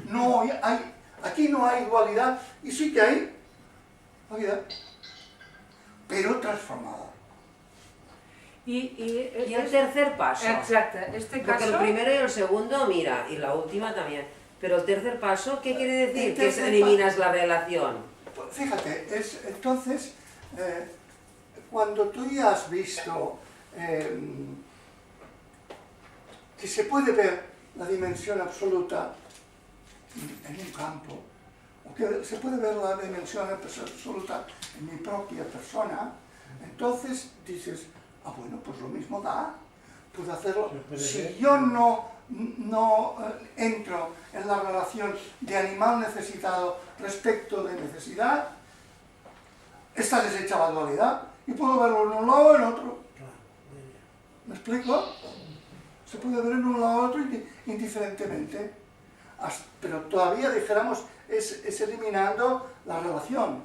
No hay, aquí no hay dualidad, y sí que hay dualidad, pero transformada. Y el tercer paso. Exacto, este Porque caso... el primero y el segundo, mira, y la última también. Pero el tercer paso, ¿qué quiere decir? El Que tercer eliminas la relación. Fíjate, entonces, cuando tú ya has visto que se puede ver la dimensión absoluta en un campo, o que se puede ver la dimensión absoluta en mi propia persona, entonces dices, ah, bueno, pues lo mismo da, puedo hacerlo. Si yo no entro en la relación de animal necesitado respecto de necesidad, está deshecha la dualidad y puedo verlo en un lado o en otro. ¿Me explico? Se puede ver en un lado o en otro indiferentemente, pero todavía, dijéramos, es eliminando la relación.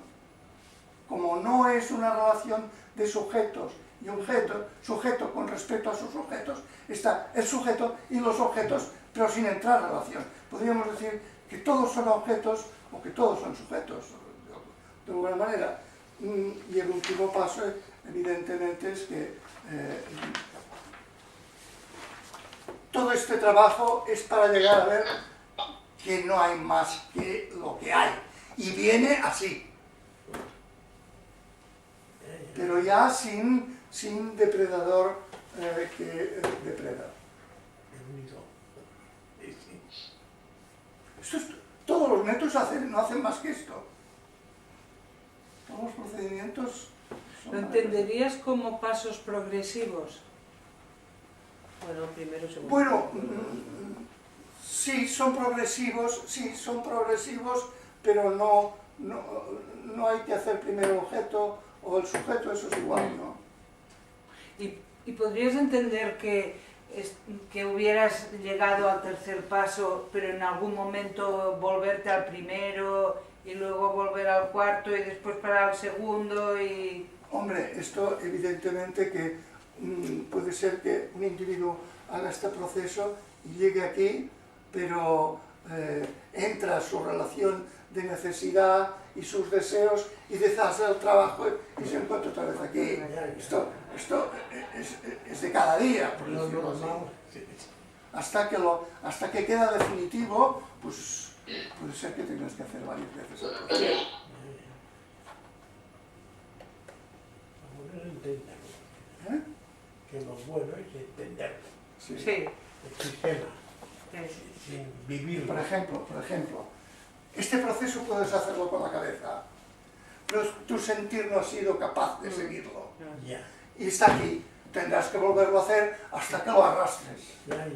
Como no es una relación de sujetos y objetos, sujeto con respecto a sus objetos, está el sujeto y los objetos, pero sin entrar en relación. Podríamos decir que todos son objetos o que todos son sujetos, de alguna manera. Y el último paso, evidentemente, es que todo este trabajo es para llegar a ver que no hay más que lo que hay. Y viene así. Pero ya sin depredador que depreda. Todos los métodos no hacen más que esto. Todos los procedimientos son... ¿Lo entenderías como pasos progresivos? Bueno, primero, segundo. Bueno, sí, son progresivos, pero no hay que hacer primero el objeto o el sujeto, eso es igual, ¿no? ¿Y podrías entender que hubieras llegado al tercer paso, pero en algún momento volverte al primero y luego volver al cuarto y después parar al segundo y... Hombre, esto evidentemente que puede ser que un individuo haga este proceso y llegue aquí, pero entra a su relación de necesidad y sus deseos y deshace el trabajo y se encuentra otra vez aquí. Esto es de cada día, por decirlo así. Hasta que queda definitivo, pues puede ser que tengas que hacer varias veces el proceso. ¿Eh? Que lo bueno es entenderlo, Sí. el sistema, sin vivirlo. Por ejemplo, este proceso puedes hacerlo con la cabeza, pero tu sentir no ha sido capaz de seguirlo. Ya, Y está aquí, tendrás que volverlo a hacer hasta que lo arrastres. ya.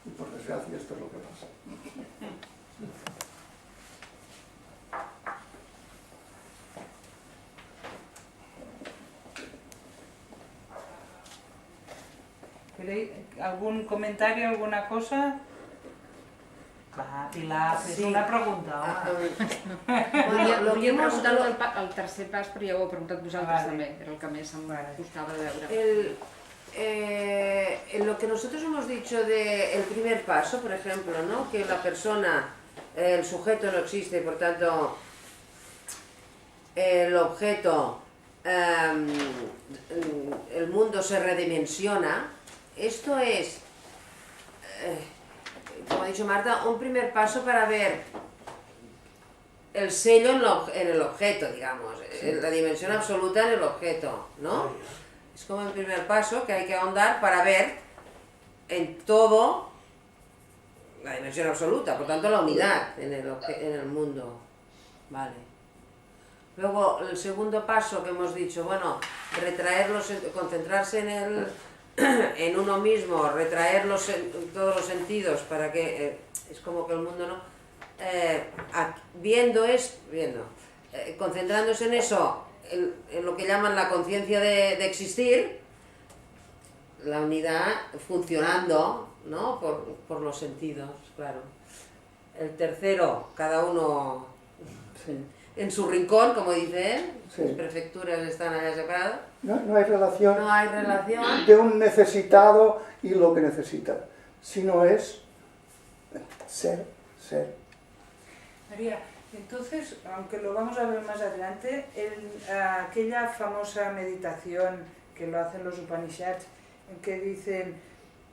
Y por desgracia esto es lo que pasa. ¿Algún comentario, alguna cosa? Va, Pilar, és Sí. una pregunta. Volia preguntar-lo al tercer pas, però ja ho heu preguntat vosaltres Vale. també, era el que més em Vale. costava de veure. En lo que nosotros hemos dicho del primer paso, por ejemplo, ¿no? Que la persona, el sujeto no existe, por tanto, el objeto, el mundo se redimensiona. Esto es, como ha dicho Marta, un primer paso para ver el sello en el objeto, digamos, la dimensión absoluta en el objeto, ¿no? Es como el primer paso que hay que ahondar para ver en todo la dimensión absoluta, por tanto la unidad en el mundo. Vale. Luego el segundo paso que hemos dicho, bueno, retraerlos, concentrarse en en uno mismo, retraer todos los sentidos para que es como que el mundo no concentrándose en eso, en lo que llaman la conciencia de existir, la unidad funcionando, ¿no? por los sentidos, claro. El tercero, cada uno en su rincón, como dice él, las prefecturas están allá separadas. No hay relación, no hay relación de un necesitado y lo que necesita, sino es ser. María, entonces, aunque lo vamos a ver más adelante, aquella famosa meditación que lo hacen los Upanishads, en que dicen,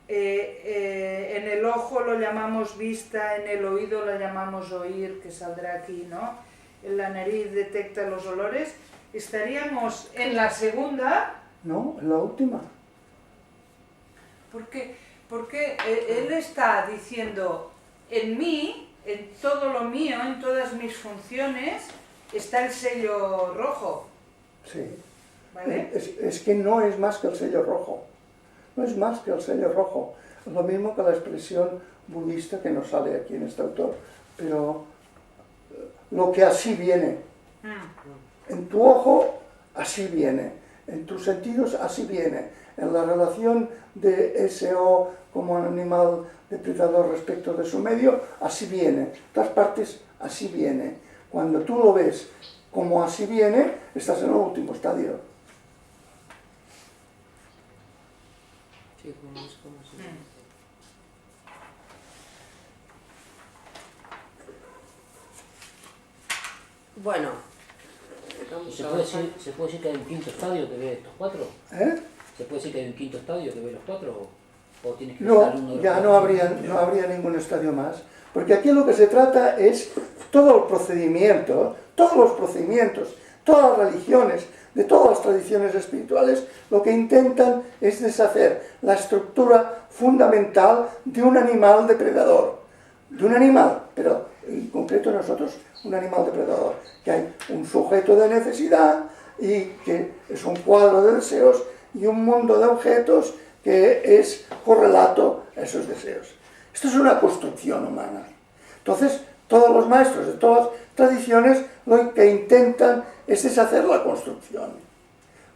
en el ojo lo llamamos vista, en el oído lo llamamos oír, que saldrá aquí, ¿no? En la nariz detecta los olores. ¿Estaríamos en la segunda? No, en la última. Porque él está diciendo, en mí, en todo lo mío, en todas mis funciones, está el sello rojo. Sí. ¿Vale? Es que no es más que el sello rojo. No es más que el sello rojo. Es lo mismo que la expresión budista que nos sale aquí en este autor. Pero lo que así viene. En tu ojo, así viene. En tus sentidos, así viene. En la relación de SO como animal depredador respecto de su medio, así viene. En todas partes, así viene. Cuando tú lo ves como así viene, estás en el último estadio. Sí, como es como así. Bueno, ¿Se puede decir que hay un quinto estadio que ve estos cuatro? ¿Se puede decir que hay un quinto estadio que ve los cuatro? ¿O tienes que No, estar uno de ya los no habría ningún estadio más. Porque aquí lo que se trata es todo el procedimiento, todos los procedimientos, todas las religiones, de todas las tradiciones espirituales, lo que intentan es deshacer la estructura fundamental de un animal depredador. De un animal, pero en concreto nosotros, un animal depredador, que hay un sujeto de necesidad y que es un cuadro de deseos y un mundo de objetos que es correlato a esos deseos. Esto es una construcción humana. Entonces, todos los maestros de todas las tradiciones lo que intentan es deshacer la construcción.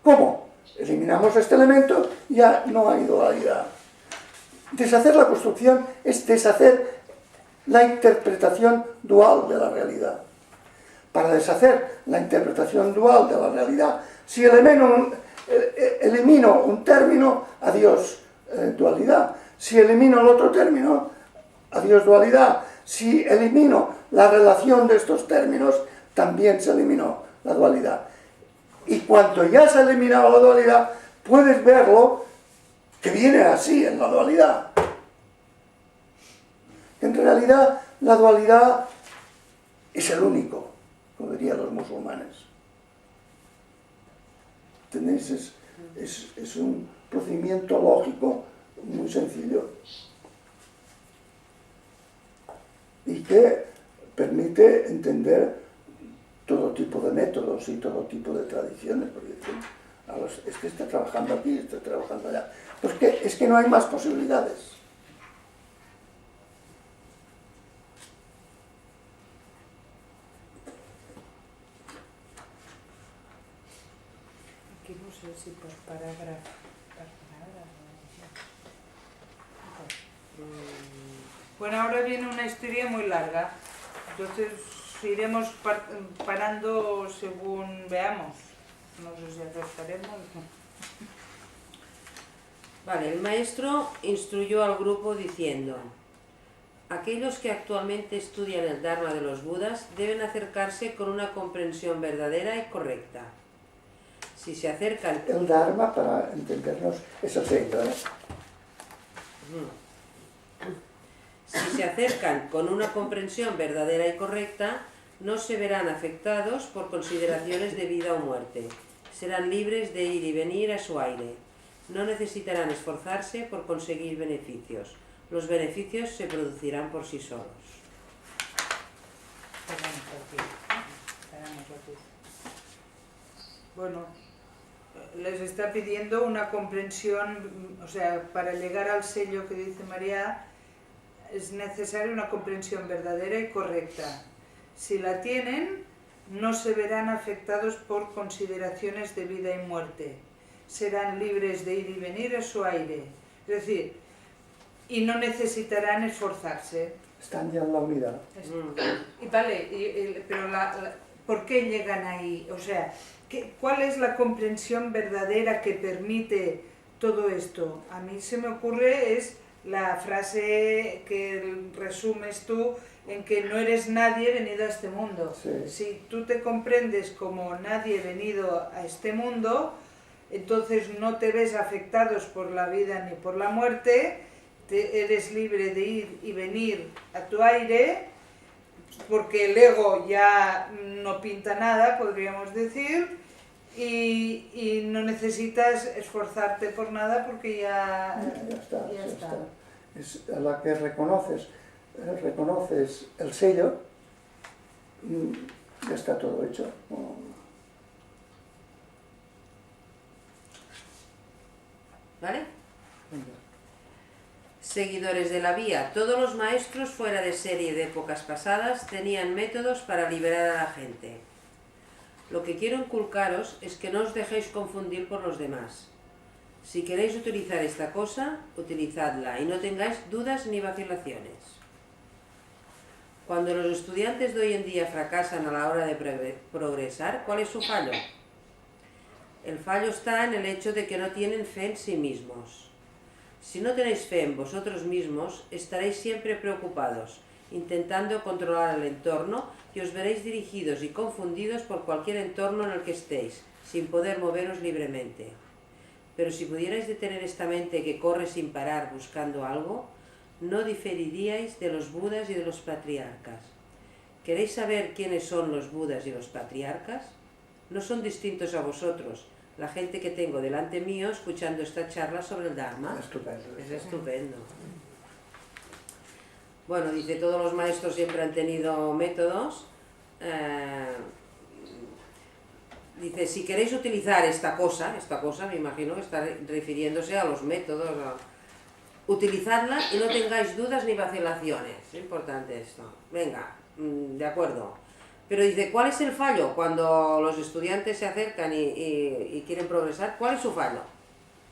¿Cómo? Eliminamos este elemento y ya no hay dualidad. Deshacer la construcción es deshacer la interpretación dual de la realidad. Para deshacer la interpretación dual de la realidad, si elimino un término, adiós dualidad. Si elimino el otro término, adiós dualidad. Si elimino la relación de estos términos, también se eliminó la dualidad. Y cuando ya se ha eliminado la dualidad, puedes verlo que viene así en la dualidad. En realidad, la dualidad es el único, como dirían los musulmanes. ¿Entendéis? Es un procedimiento lógico muy sencillo y que permite entender todo tipo de métodos y todo tipo de tradiciones, porque es que está trabajando aquí, está trabajando allá. Pues es que no hay más posibilidades. Aquí no sé si por parágrafo. Bueno, ahora viene una historia muy larga, entonces iremos parando según veamos. No sé si aceptaremos. Vale, el maestro instruyó al grupo diciendo: aquellos que actualmente estudian el Dharma de los Budas deben acercarse con una comprensión verdadera y correcta. Si se acercan... El Dharma, para entendernos, es el centro, ¿eh? Si se acercan con una comprensión verdadera y correcta, no se verán afectados por consideraciones de vida o muerte. Serán libres de ir y venir a su aire. No necesitarán esforzarse por conseguir beneficios. Los beneficios se producirán por sí solos. Bueno, les está pidiendo una comprensión, o sea, para llegar al sello que dice María, es necesaria una comprensión verdadera y correcta. Si la tienen, no se verán afectados por consideraciones de vida y muerte. Serán libres de ir y venir a su aire. Es decir, y no necesitarán esforzarse. Están ya en la unidad. Y vale, pero ¿por qué llegan ahí? O sea, ¿cuál es la comprensión verdadera que permite todo esto? A mí se me ocurre es la frase que resumes tú en que no eres nadie venido a este mundo. Sí. Si tú te comprendes como nadie venido a este mundo, entonces no te ves afectados por la vida ni por la muerte, eres libre de ir y venir a tu aire, porque el ego ya no pinta nada, podríamos decir, y no necesitas esforzarte por nada porque ya está. Es a la que reconoces el sello, ya está todo hecho. ¿Vale? Seguidores de la vía, todos los maestros fuera de serie de épocas pasadas tenían métodos para liberar a la gente. Lo que quiero inculcaros es que no os dejéis confundir por los demás. Si queréis utilizar esta cosa, utilizadla y no tengáis dudas ni vacilaciones. Cuando los estudiantes de hoy en día fracasan a la hora de progresar, ¿cuál es su fallo? El fallo está en el hecho de que no tienen fe en sí mismos. Si no tenéis fe en vosotros mismos, estaréis siempre preocupados, intentando controlar el entorno y os veréis dirigidos y confundidos por cualquier entorno en el que estéis, sin poder moveros libremente. Pero si pudierais detener esta mente que corre sin parar buscando algo, no diferiríais de los Budas y de los patriarcas. ¿Queréis saber quiénes son los Budas y los patriarcas? No son distintos a vosotros. La gente que tengo delante mío escuchando esta charla sobre el Dharma. Estupendo. Es estupendo. Bueno, dice, todos los maestros siempre han tenido métodos. Dice, si queréis utilizar esta cosa me imagino que está refiriéndose a los métodos. Utilizadla y no tengáis dudas ni vacilaciones. Es importante esto. Venga, de acuerdo. Pero dice, ¿cuál es el fallo cuando los estudiantes se acercan y quieren progresar? ¿Cuál es su fallo?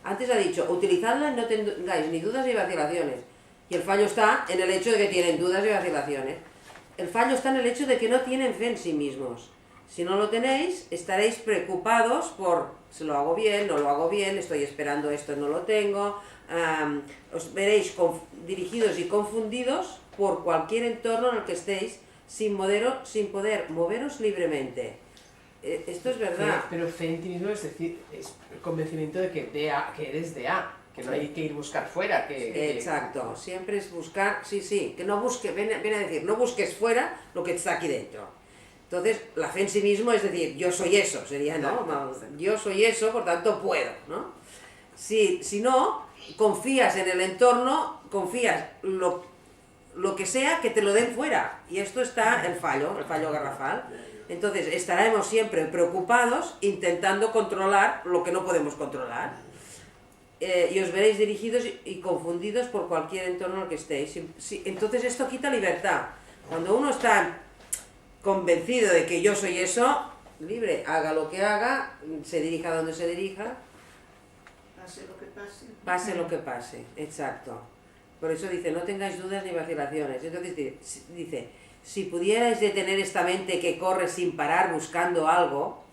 Antes ha dicho, utilizadla y no tengáis ni dudas ni vacilaciones. Y el fallo está en el hecho de que tienen dudas y vacilaciones. El fallo está en el hecho de que no tienen fe en sí mismos. Si no lo tenéis, estaréis preocupados por, ¿se lo hago bien? ¿No lo hago bien? ¿Estoy esperando esto? ¿No lo tengo? Os veréis dirigidos y confundidos por cualquier entorno en el que estéis, sin poder moveros libremente. Esto es verdad. Pero fe en ti mismo es decir, es el convencimiento de que eres de A, que no hay que ir a buscar fuera. Exacto, siempre es buscar, sí, que no busques, viene a decir, no busques fuera lo que está aquí dentro. Entonces, la fe en sí mismo es decir, yo soy eso, sería, ¿no? Yo soy eso, por tanto puedo, ¿no? Si no, confías en el entorno, confías lo que sea que te lo den fuera. Y esto está el fallo garrafal. Entonces estaremos siempre preocupados intentando controlar lo que no podemos controlar. Y os veréis dirigidos y confundidos por cualquier entorno en el que estéis. Entonces esto quita libertad. Cuando uno está convencido de que yo soy eso, libre, haga lo que haga, se dirija donde se dirija. Pase lo que pase. Pase lo que pase, exacto. Por eso dice, no tengáis dudas ni vacilaciones. Entonces dice, si pudierais detener esta mente que corre sin parar buscando algo,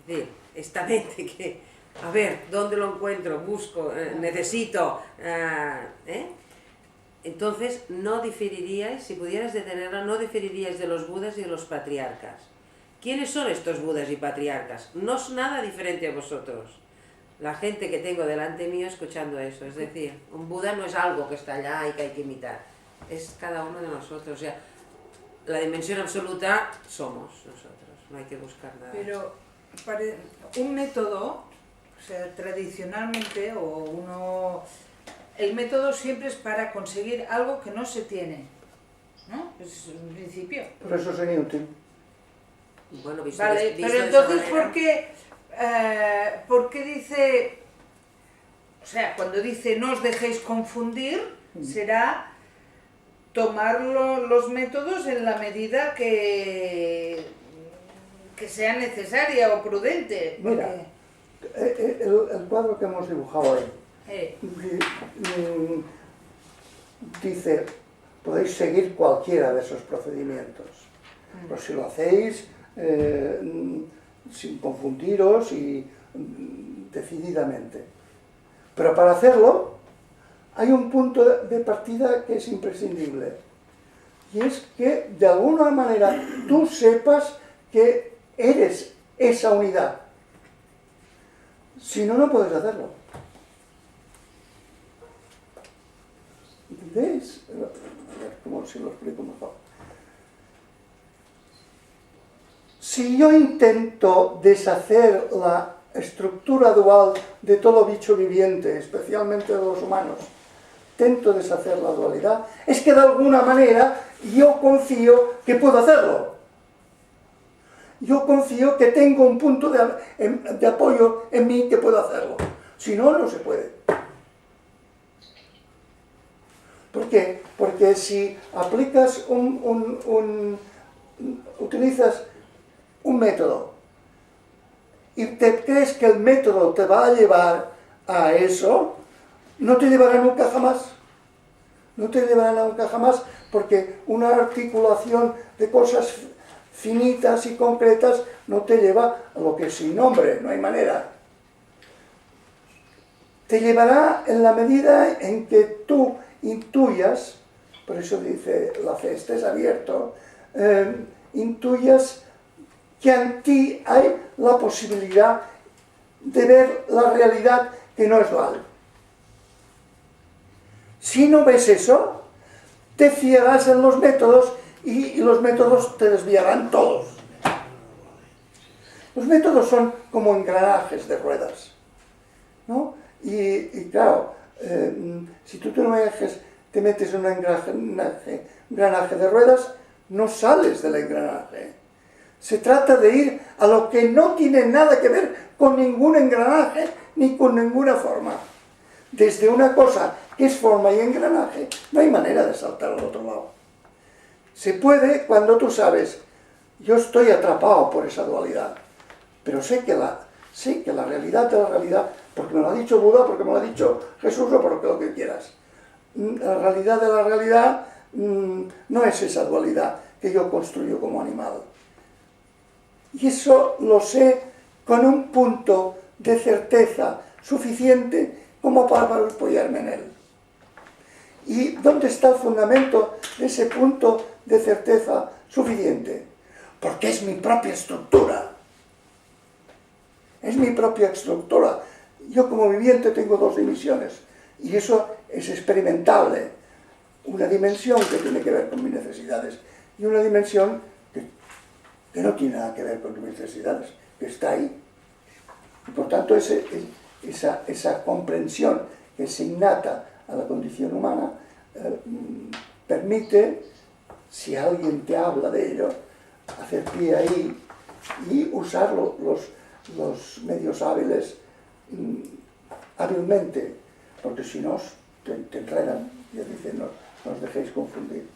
es decir, esta mente que, a ver, ¿dónde lo encuentro? Busco, necesito, entonces no diferiríais, si pudierais detenerla, no diferiríais de los Budas y de los patriarcas. ¿Quiénes son estos Budas y patriarcas? No es nada diferente a vosotros. La gente que tengo delante mío escuchando eso, es decir, un Buda no es algo que está allá y que hay que imitar, es cada uno de nosotros, o sea, la dimensión absoluta somos nosotros, no hay que buscar nada. Pero un método, o sea, tradicionalmente, el método siempre es para conseguir algo que no se tiene, ¿no? Es un principio. Por eso es inútil. Bueno, vale, pero entonces, ¿por qué porque dice, o sea, cuando dice no os dejéis confundir, será tomar los métodos en la medida que sea necesaria o prudente. Porque... Mira, el cuadro que hemos dibujado ahí dice, podéis seguir cualquiera de esos procedimientos, pero si lo hacéis sin confundiros y decididamente. Pero para hacerlo hay un punto de partida que es imprescindible, y es que de alguna manera tú sepas que eres esa unidad. Si no, no puedes hacerlo. ¿Entendéis? A ver cómo si lo explico mejor. Si yo intento deshacer la estructura dual de todo bicho viviente, especialmente de los humanos, intento deshacer la dualidad, es que de alguna manera yo confío que puedo hacerlo. Yo confío que tengo un punto de apoyo en mí que puedo hacerlo. Si no, no se puede. ¿Por qué? Porque si aplicas utilizas un método y te crees que el método te va a llevar a eso, no te llevará nunca jamás. No te llevará nunca jamás, porque una articulación de cosas finitas y concretas no te lleva a lo que es sin nombre, no hay manera. Te llevará en la medida en que tú intuyas, por eso dice la fe, estés abierto, intuyas que en ti hay la posibilidad de ver la realidad que no es dual. Si no ves eso, te fiarás en los métodos y los métodos te desviarán todos. Los métodos son como engranajes de ruedas, ¿no? Y claro, si tú te metes en un engranaje de ruedas, no sales del engranaje. Se trata de ir a lo que no tiene nada que ver con ningún engranaje ni con ninguna forma. Desde una cosa que es forma y engranaje, no hay manera de saltar al otro lado. Se puede cuando tú sabes, yo estoy atrapado por esa dualidad, pero sé que la realidad de la realidad, porque me lo ha dicho Buda, porque me lo ha dicho Jesús o por lo que quieras. La realidad de la realidad no es esa dualidad que yo construyo como animal. Y eso lo sé con un punto de certeza suficiente como para apoyarme en él. ¿Y dónde está el fundamento de ese punto de certeza suficiente? Porque es mi propia estructura. Es mi propia estructura. Yo como viviente tengo dos dimensiones y eso es experimentable. Una dimensión que tiene que ver con mis necesidades y una dimensión que no tiene nada que ver con mis necesidades, que está ahí. Y por tanto esa comprensión que es innata a la condición humana permite, si alguien te habla de ello, hacer pie ahí y usar los medios hábiles hábilmente, porque si no te enredan y dicen no os dejéis confundir.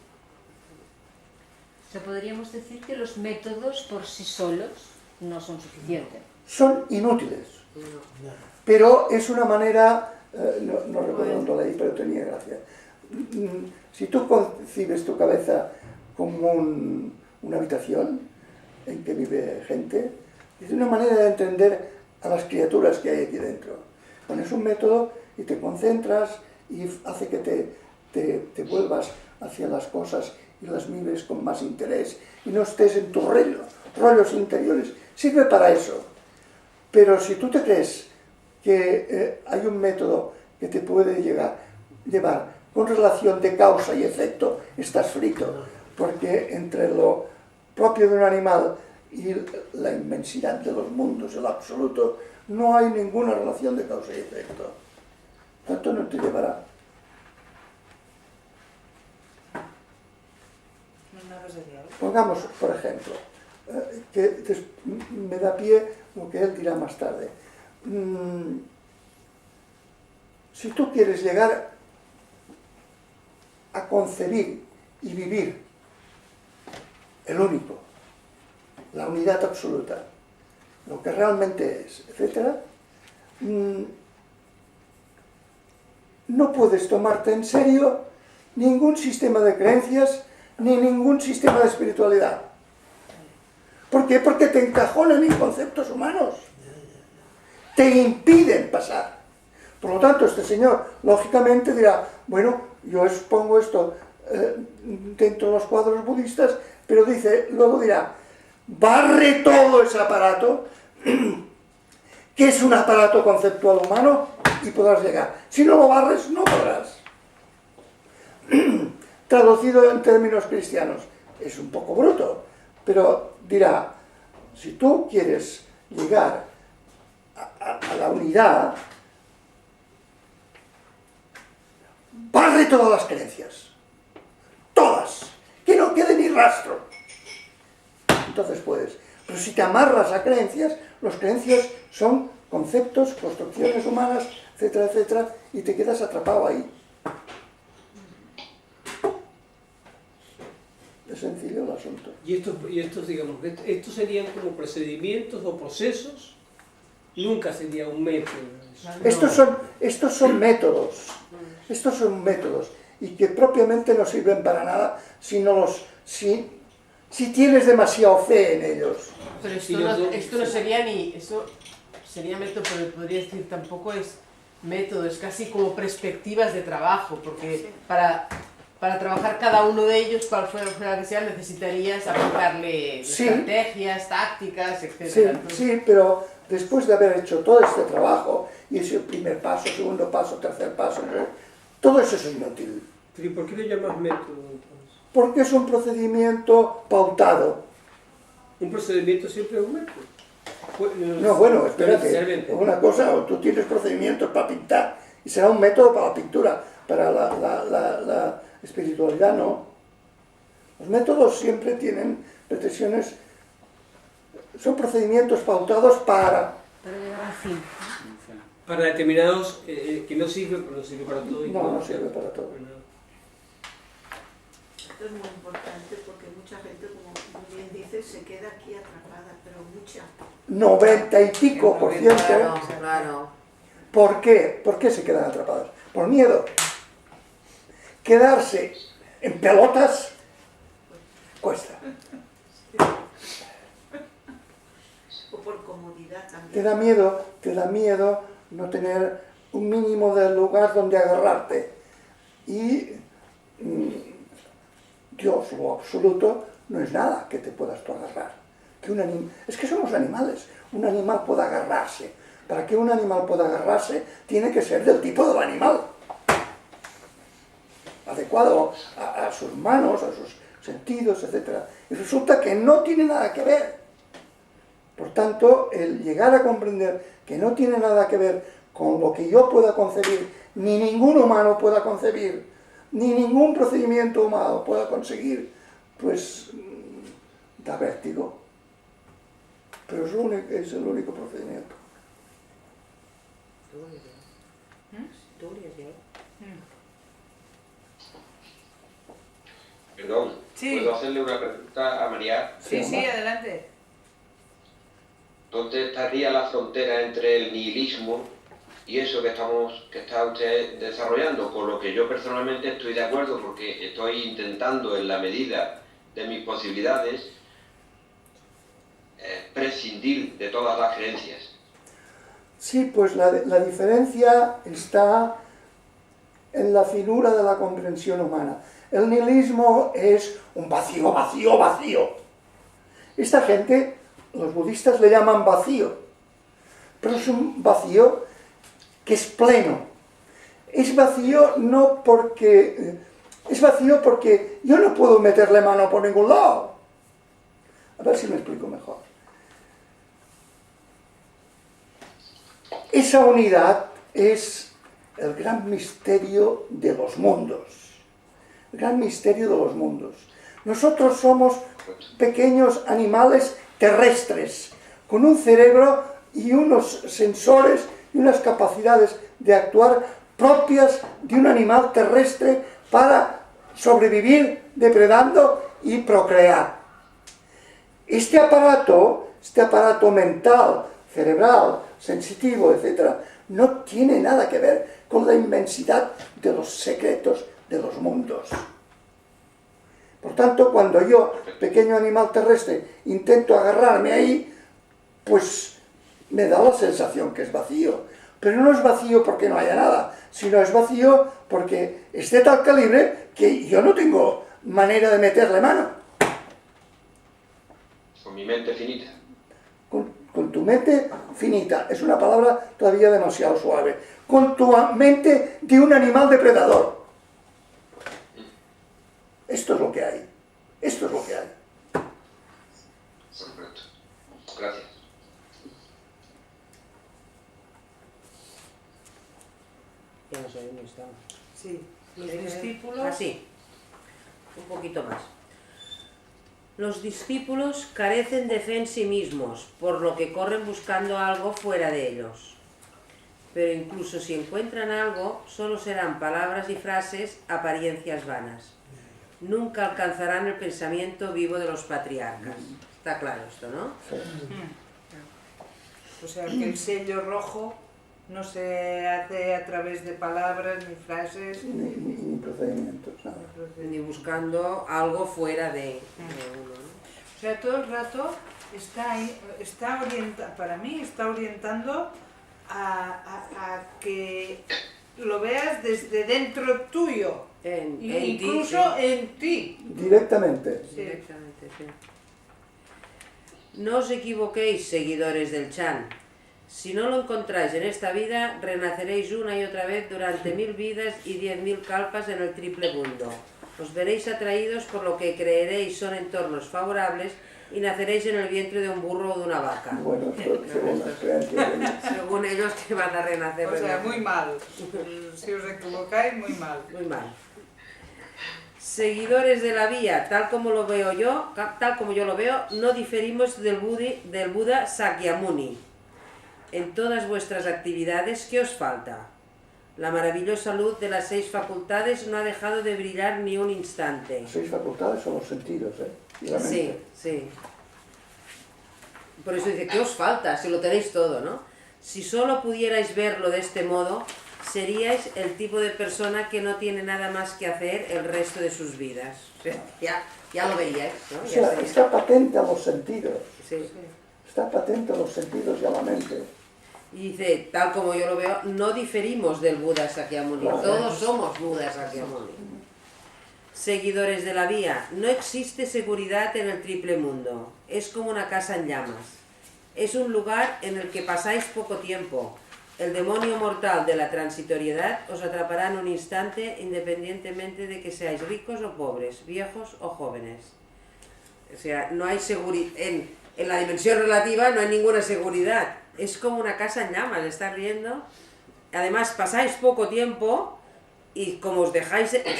O sea, podríamos decir que los métodos por sí solos no son suficientes. Son inútiles, pero es una manera, no recuerdo dónde leí, pero tenía gracia. Si tú concibes tu cabeza como una habitación en que vive gente, es una manera de entender a las criaturas que hay aquí dentro. Pones un método y te concentras y hace que te vuelvas hacia las cosas y las mires con más interés y no estés en tus rollos interiores. Sirve para eso. Pero si tú te crees que hay un método que te puede llevar con relación de causa y efecto, estás frito, porque entre lo propio de un animal y la inmensidad de los mundos, el absoluto, no hay ninguna relación de causa y efecto. Tanto no te llevará. Pongamos, por ejemplo, que me da pie lo que él dirá más tarde. Si tú quieres llegar a concebir y vivir el único, la unidad absoluta, lo que realmente es, etc., no puedes tomarte en serio ningún sistema de creencias ni ningún sistema de espiritualidad. ¿Por qué? Porque te encajonan en conceptos humanos, te impiden pasar. Por lo tanto, este señor lógicamente dirá, bueno, yo expongo esto dentro de los cuadros budistas, pero luego dirá, barre todo ese aparato, que es un aparato conceptual humano, y podrás llegar. Si no lo barres, no podrás. Traducido en términos cristianos, es un poco bruto, pero dirá, si tú quieres llegar a la unidad, barre todas las creencias, todas, que no quede ni rastro. Entonces puedes. Pero si te amarras a creencias, las creencias son conceptos, construcciones humanas, etcétera, etcétera, y te quedas atrapado ahí. Es sencillo el asunto. Y estos, digamos, estos serían como procedimientos o procesos, nunca sería un método. Estos son métodos. Estos son métodos y que propiamente no sirven para nada si tienes demasiado fe en ellos. Pero esto no sería ni... Eso sería método, pero podría decir tampoco es método, es casi como perspectivas de trabajo, porque para trabajar cada uno de ellos, cual fuera que sea, necesitarías aplicarle estrategias, tácticas, etc. Sí, pero después de haber hecho todo este trabajo, y ese primer paso, segundo paso, tercer paso, todo eso es inútil. ¿Y por qué le llamas método entonces? Porque es un procedimiento pautado. ¿Un procedimiento siempre es un método? No, bueno, espérate. Una cosa, tú tienes procedimientos para pintar, y será un método para la pintura, para la espiritualidad no. Los métodos siempre tienen pretensiones, son procedimientos pautados para llegar al fin. Para determinados que no sirve para todo. No sirve para todo. Esto es muy importante porque mucha gente, como bien dice, se queda aquí atrapada, pero mucha. 90 y pico por ciento. Claro. ¿Por qué? ¿Por qué se quedan atrapados? Por miedo. Quedarse en pelotas cuesta. O por comodidad también. Te da miedo no tener un mínimo de lugar donde agarrarte. Y Dios, lo absoluto, no es nada que te puedas tú agarrar. Es que somos animales. Un animal puede agarrarse. Para que un animal pueda agarrarse, tiene que ser del tipo del animal. Adecuado a sus manos, a sus sentidos, etc. Y resulta que no tiene nada que ver. Por tanto, el llegar a comprender que no tiene nada que ver con lo que yo pueda concebir, ni ningún humano pueda concebir, ni ningún procedimiento humano pueda conseguir, pues da vértigo. Pero es el único procedimiento. Perdón, Sí. ¿puedo hacerle una pregunta a María? Sí, adelante. ¿Dónde estaría la frontera entre el nihilismo y eso que está usted desarrollando? Con lo que yo personalmente estoy de acuerdo, porque estoy intentando, en la medida de mis posibilidades, prescindir de todas las creencias. Sí, pues la diferencia está en la finura de la comprensión humana. El nihilismo es un vacío, vacío, vacío. Esta gente, los budistas le llaman vacío, pero es un vacío que es pleno. Es vacío no porque... Es vacío porque yo no puedo meterle mano por ningún lado. A ver si me explico mejor. Esa unidad es el gran misterio de los mundos. El gran misterio de los mundos. Nosotros somos pequeños animales terrestres, con un cerebro y unos sensores y unas capacidades de actuar propias de un animal terrestre para sobrevivir depredando y procrear. Este aparato mental, cerebral, sensitivo, etc., no tiene nada que ver con la inmensidad de los secretos de los mundos. Por tanto, cuando yo, pequeño animal terrestre, intento agarrarme ahí, pues me da la sensación que es vacío. Pero no es vacío porque no haya nada, sino es vacío porque es de tal calibre que yo no tengo manera de meterle mano. Con mi mente finita. Con tu mente finita, es una palabra todavía demasiado suave. Con tu mente de un animal depredador. Esto es lo que hay. Esto es lo que hay. Correcto. Gracias. Ya no sé dónde estamos. Sí, los discípulos... Así, un poquito más. Los discípulos carecen de fe en sí mismos, por lo que corren buscando algo fuera de ellos. Pero incluso si encuentran algo, solo serán palabras y frases, apariencias vanas. Nunca alcanzarán el pensamiento vivo de los patriarcas. Está claro esto, ¿no? O sea, que el sello rojo no se hace a través de palabras ni frases. Ni procedimientos, nada. Ni buscando algo fuera de uno, ¿no? O sea, todo el rato para mí está orientando a que lo veas desde dentro tuyo. Incluso en ti. Directamente. Sí. Directamente, sí. No os equivoquéis, seguidores del Chan. Si no lo encontráis en esta vida, renaceréis una y otra vez durante 1000 vidas y 10.000 kalpas en el triple mundo. Os veréis atraídos por lo que creeréis son entornos favorables y naceréis en el vientre de un burro o de una vaca. Bueno, según ellos que van a renacer. O sea, muy mal. Si os equivocáis, muy mal. Muy mal. Seguidores de la vía, tal como yo lo veo, no diferimos del Buda Sakyamuni. En todas vuestras actividades, ¿qué os falta? La maravillosa luz de las 6 facultades no ha dejado de brillar ni un instante. Las 6 facultades son los sentidos, ¿eh? Y la mente. Sí, sí. Por eso dice, ¿qué os falta? Si lo tenéis todo, ¿no? Si solo pudierais verlo de este modo, seríais el tipo de persona que no tiene nada más que hacer el resto de sus vidas. O sea, ya lo veíais, ¿no? O sea, está patente a los sentidos. Sí. Está patente a los sentidos y a la mente. Y dice, tal como yo lo veo, no diferimos del Buda Sakyamuni. Claro. Todos somos Buda Sakyamuni. Seguidores de la vía, no existe seguridad en el triple mundo. Es como una casa en llamas. Es un lugar en el que pasáis poco tiempo. El demonio mortal de la transitoriedad os atrapará en un instante, independientemente de que seáis ricos o pobres, viejos o jóvenes. O sea, no hay seguridad. En la dimensión relativa no hay ninguna seguridad. Es como una casa en llamas, ¿estás viendo? Además, pasáis poco tiempo y como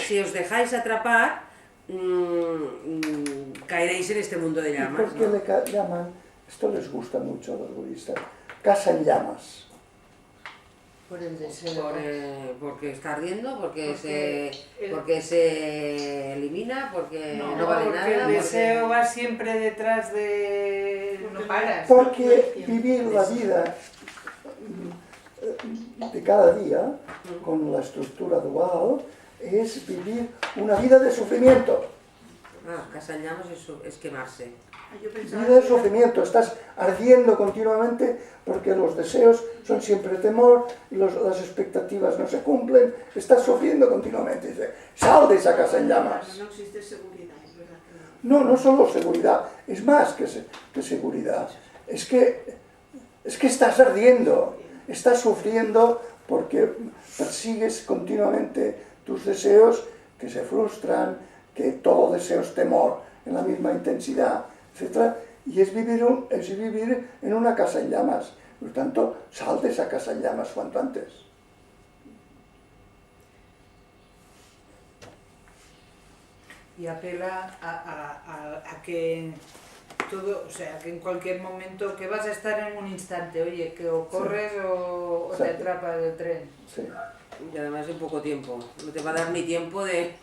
si os dejáis atrapar, caeréis en este mundo de llamas. ¿Por qué le llaman? Esto les gusta mucho a los budistas. Casa en llamas. Por el deseo. Porque está ardiendo, porque se elimina, porque no vale nada. Porque el deseo va siempre detrás de... no paras. Porque vivir la vida de cada día, con la estructura dual, es vivir una vida de sufrimiento. Casa en llamas es quemarse. Vida de sufrimiento, estás ardiendo continuamente porque los deseos son siempre temor, las expectativas no se cumplen, estás sufriendo continuamente. Dice, sal de esa casa en llamas. No existe seguridad, es verdad. No solo seguridad, es más que seguridad. Es que estás ardiendo, estás sufriendo porque persigues continuamente tus deseos que se frustran, que todo deseo es temor en la misma intensidad, etc. Y es vivir en una casa en llamas. Por lo tanto, sal de esa casa en llamas cuanto antes. y apela a que todo, o sea, que en cualquier momento, que vas a estar en un instante, oye, que o corres o te atrapa el tren. Sí. Y además en poco tiempo, no te va a dar ni tiempo de...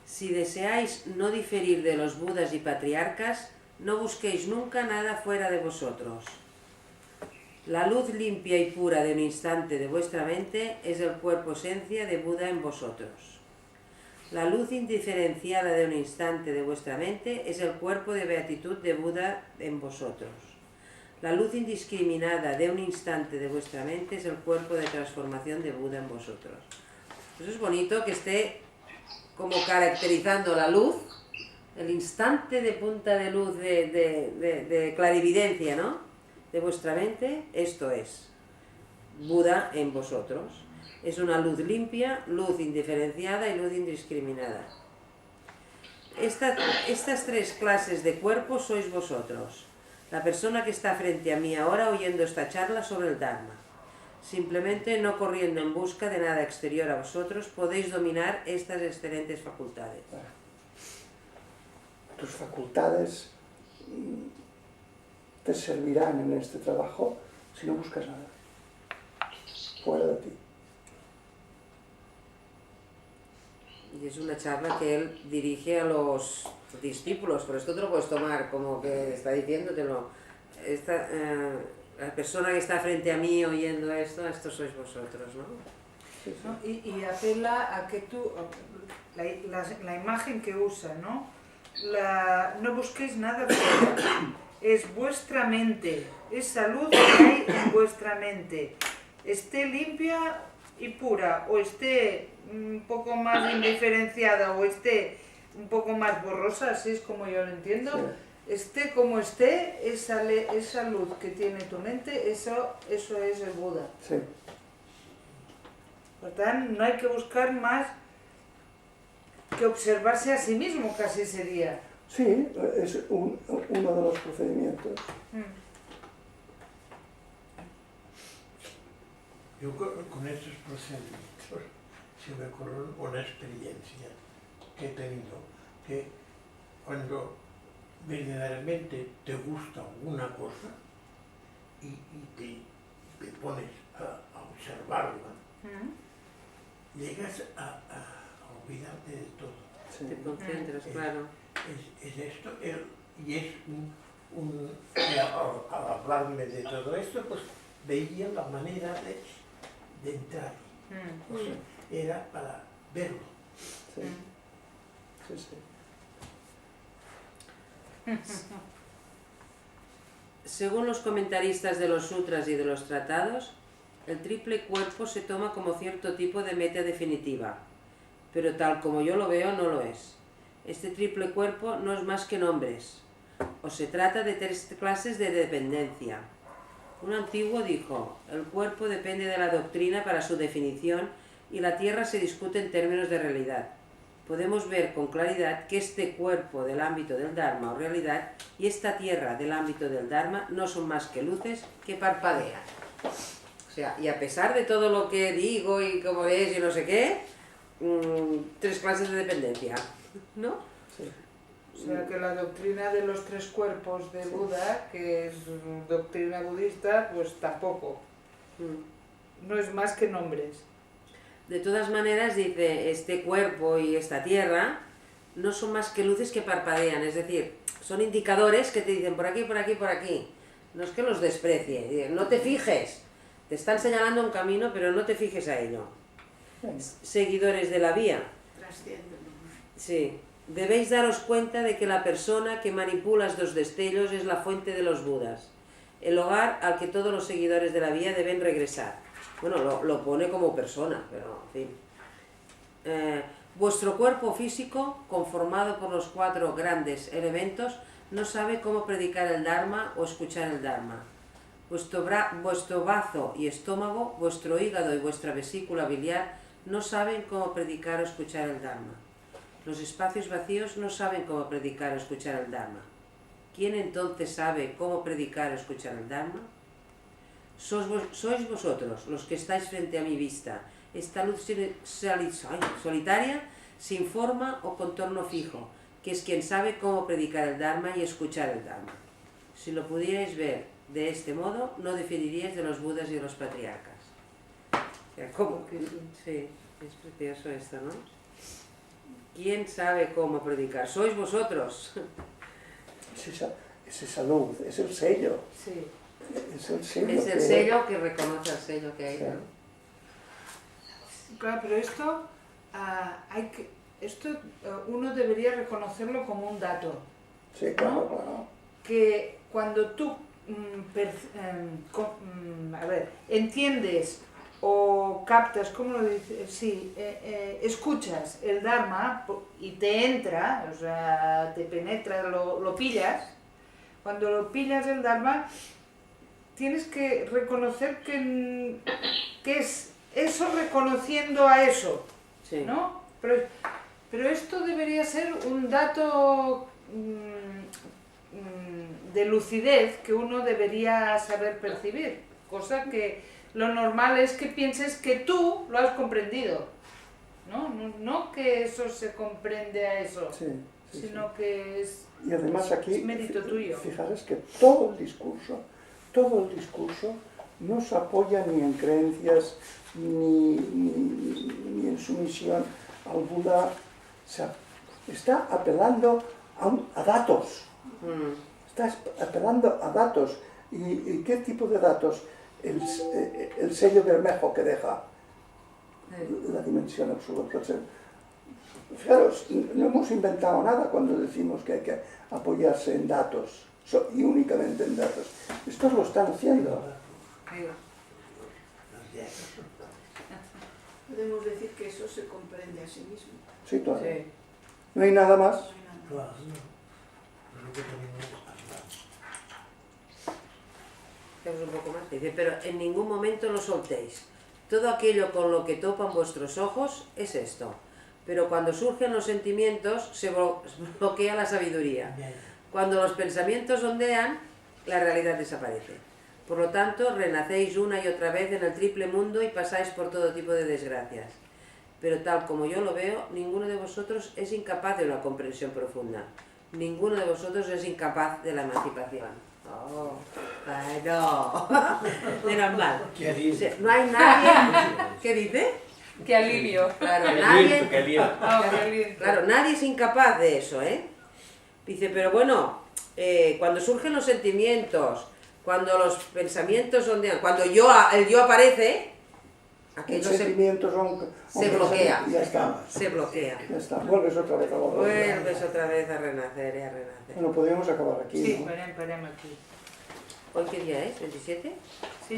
Si deseáis no diferir de los Budas y patriarcas, no busquéis nunca nada fuera de vosotros. La luz limpia y pura de un instante de vuestra mente es el cuerpo esencia de Buda en vosotros. La luz indiferenciada de un instante de vuestra mente es el cuerpo de beatitud de Buda en vosotros. La luz indiscriminada de un instante de vuestra mente es el cuerpo de transformación de Buda en vosotros. Eso es bonito que esté como caracterizando la luz, el instante de punta de luz de clarividencia, ¿no?, de vuestra mente. Esto es Buda en vosotros. Es una luz limpia, luz indiferenciada y luz indiscriminada. Estas tres clases de cuerpos sois vosotros. La persona que está frente a mí ahora oyendo esta charla sobre el Dharma. Simplemente no corriendo en busca de nada exterior a vosotros, podéis dominar estas excelentes facultades. Tus facultades te servirán en este trabajo si no buscas nada fuera de ti. Y es una charla que él dirige a los discípulos, por esto te lo puedes tomar como que está diciéndotelo. La persona que está frente a mí oyendo esto, estos sois vosotros, ¿no? Sí, sí. ¿No? Y apela a que tú, la imagen que usa, ¿no? No busquéis nada fuera, es vuestra mente, esa luz que hay en vuestra mente, esté limpia y pura, o esté un poco más indiferenciada, o esté un poco más borrosa, así es como yo lo entiendo. Sí. Esté como esté, esa luz que tiene tu mente, eso es el Buda. Sí. Por tanto, no hay que buscar más que observarse a sí mismo, casi sería. Sí, es uno de los procedimientos. Yo con estos procedimientos se me ocurre una experiencia que he tenido, que cuando verdaderamente te gusta una cosa y te pones a observarla, llegas a olvidarte de todo. Sí. Te concentras, claro. Es esto, y es al hablarme de todo esto, pues veía la manera de entrar. O sea, era para verlo. Sí. Sí, sí. Según los comentaristas de los sutras y de los tratados, el triple cuerpo se toma como cierto tipo de meta definitiva, pero tal como yo lo veo no lo es. Este triple cuerpo no es más que nombres, o se trata de tres clases de dependencia. Un antiguo dijo, el cuerpo depende de la doctrina para su definición y la tierra se discute en términos de realidad. Podemos ver con claridad que este cuerpo del ámbito del Dharma o realidad y esta tierra del ámbito del Dharma no son más que luces que parpadean. O sea, y a pesar de todo lo que digo y cómo es y no sé qué, tres clases de dependencia, ¿no? Sí. O sea que la doctrina de los tres cuerpos de Buda, que es doctrina budista, pues tampoco. No es más que nombres. De todas maneras, dice, este cuerpo y esta tierra no son más que luces que parpadean, es decir, son indicadores que te dicen por aquí, por aquí, por aquí. No es que los desprecie, no te fijes, te están señalando un camino, pero no te fijes a ello. Seguidores de la vía. Sí. Debéis daros cuenta de que la persona que manipula estos destellos es la fuente de los Budas, el hogar al que todos los seguidores de la vía deben regresar. Bueno, lo pone como persona, pero en fin. Vuestro cuerpo físico, conformado por los 4 grandes elementos, no sabe cómo predicar el Dharma o escuchar el Dharma. Vuestro bazo y estómago, vuestro hígado y vuestra vesícula biliar no saben cómo predicar o escuchar el Dharma. Los espacios vacíos no saben cómo predicar o escuchar el Dharma. ¿Quién entonces sabe cómo predicar o escuchar el Dharma? Sois vosotros los que estáis frente a mi vista. Esta luz solitaria sin forma o contorno fijo, que es quien sabe cómo predicar el Dharma y escuchar el Dharma. Si lo pudierais ver de este modo, no diferiríais de los Budas y de los patriarcas. O sea, ¿cómo que? Sí, es precioso esto, ¿no? ¿Quién sabe cómo predicar? Sois vosotros. Es esa luz, es el sello. Sí. Es el sello, Que reconoce el sello que hay, ¿no? Claro, pero esto, uno debería reconocerlo como un dato. Sí, claro, claro. Que cuando tú entiendes o captas, ¿cómo lo dices? Sí, escuchas el Dharma y te entra, o sea, te penetra, lo pillas. Cuando lo pillas el Dharma, tienes que reconocer que es eso reconociendo a eso, sí. ¿No? Pero esto debería ser un dato de lucidez que uno debería saber percibir, cosa que lo normal es que pienses que tú lo has comprendido, no que eso se comprende a eso, sino que es, y además aquí, es mérito tuyo. Fijaros que todo el discurso no se apoya ni en creencias ni en sumisión al Buda, o sea, está apelando a datos. Estás apelando a datos. ¿Y qué tipo de datos? El sello Bermejo que deja la dimensión absoluta. Fijaros, no hemos inventado nada cuando decimos que hay que apoyarse en datos, y únicamente en datos. Estos lo están haciendo. Podemos decir que eso se comprende a sí mismo. Sí, claro. Sí. No hay nada más. Un poco más. Dice, pero en ningún momento lo soltéis. Todo aquello con lo que topan vuestros ojos es esto. Pero cuando surgen los sentimientos, se bloquea la sabiduría. Cuando los pensamientos ondean, la realidad desaparece. Por lo tanto, renacéis una y otra vez en el triple mundo y pasáis por todo tipo de desgracias. Pero tal como yo lo veo, ninguno de vosotros es incapaz de una comprensión profunda. Ninguno de vosotros es incapaz de la emancipación. Oh, bueno, menos mal. No hay nadie. ¿Qué dice? ¡Qué alivio! Claro, nadie es incapaz de eso, ¿eh? Dice, pero bueno, cuando surgen los sentimientos, cuando los pensamientos ondean, cuando el yo aparece, aquello se bloquea. Ya está. Se bloquea. Ya está. Vuelves otra vez a la Vuelves otra vez a renacer y a renacer. Bueno, podríamos acabar aquí, sí, ¿no? paremos aquí. ¿Hoy qué día es? ¿27? Sí.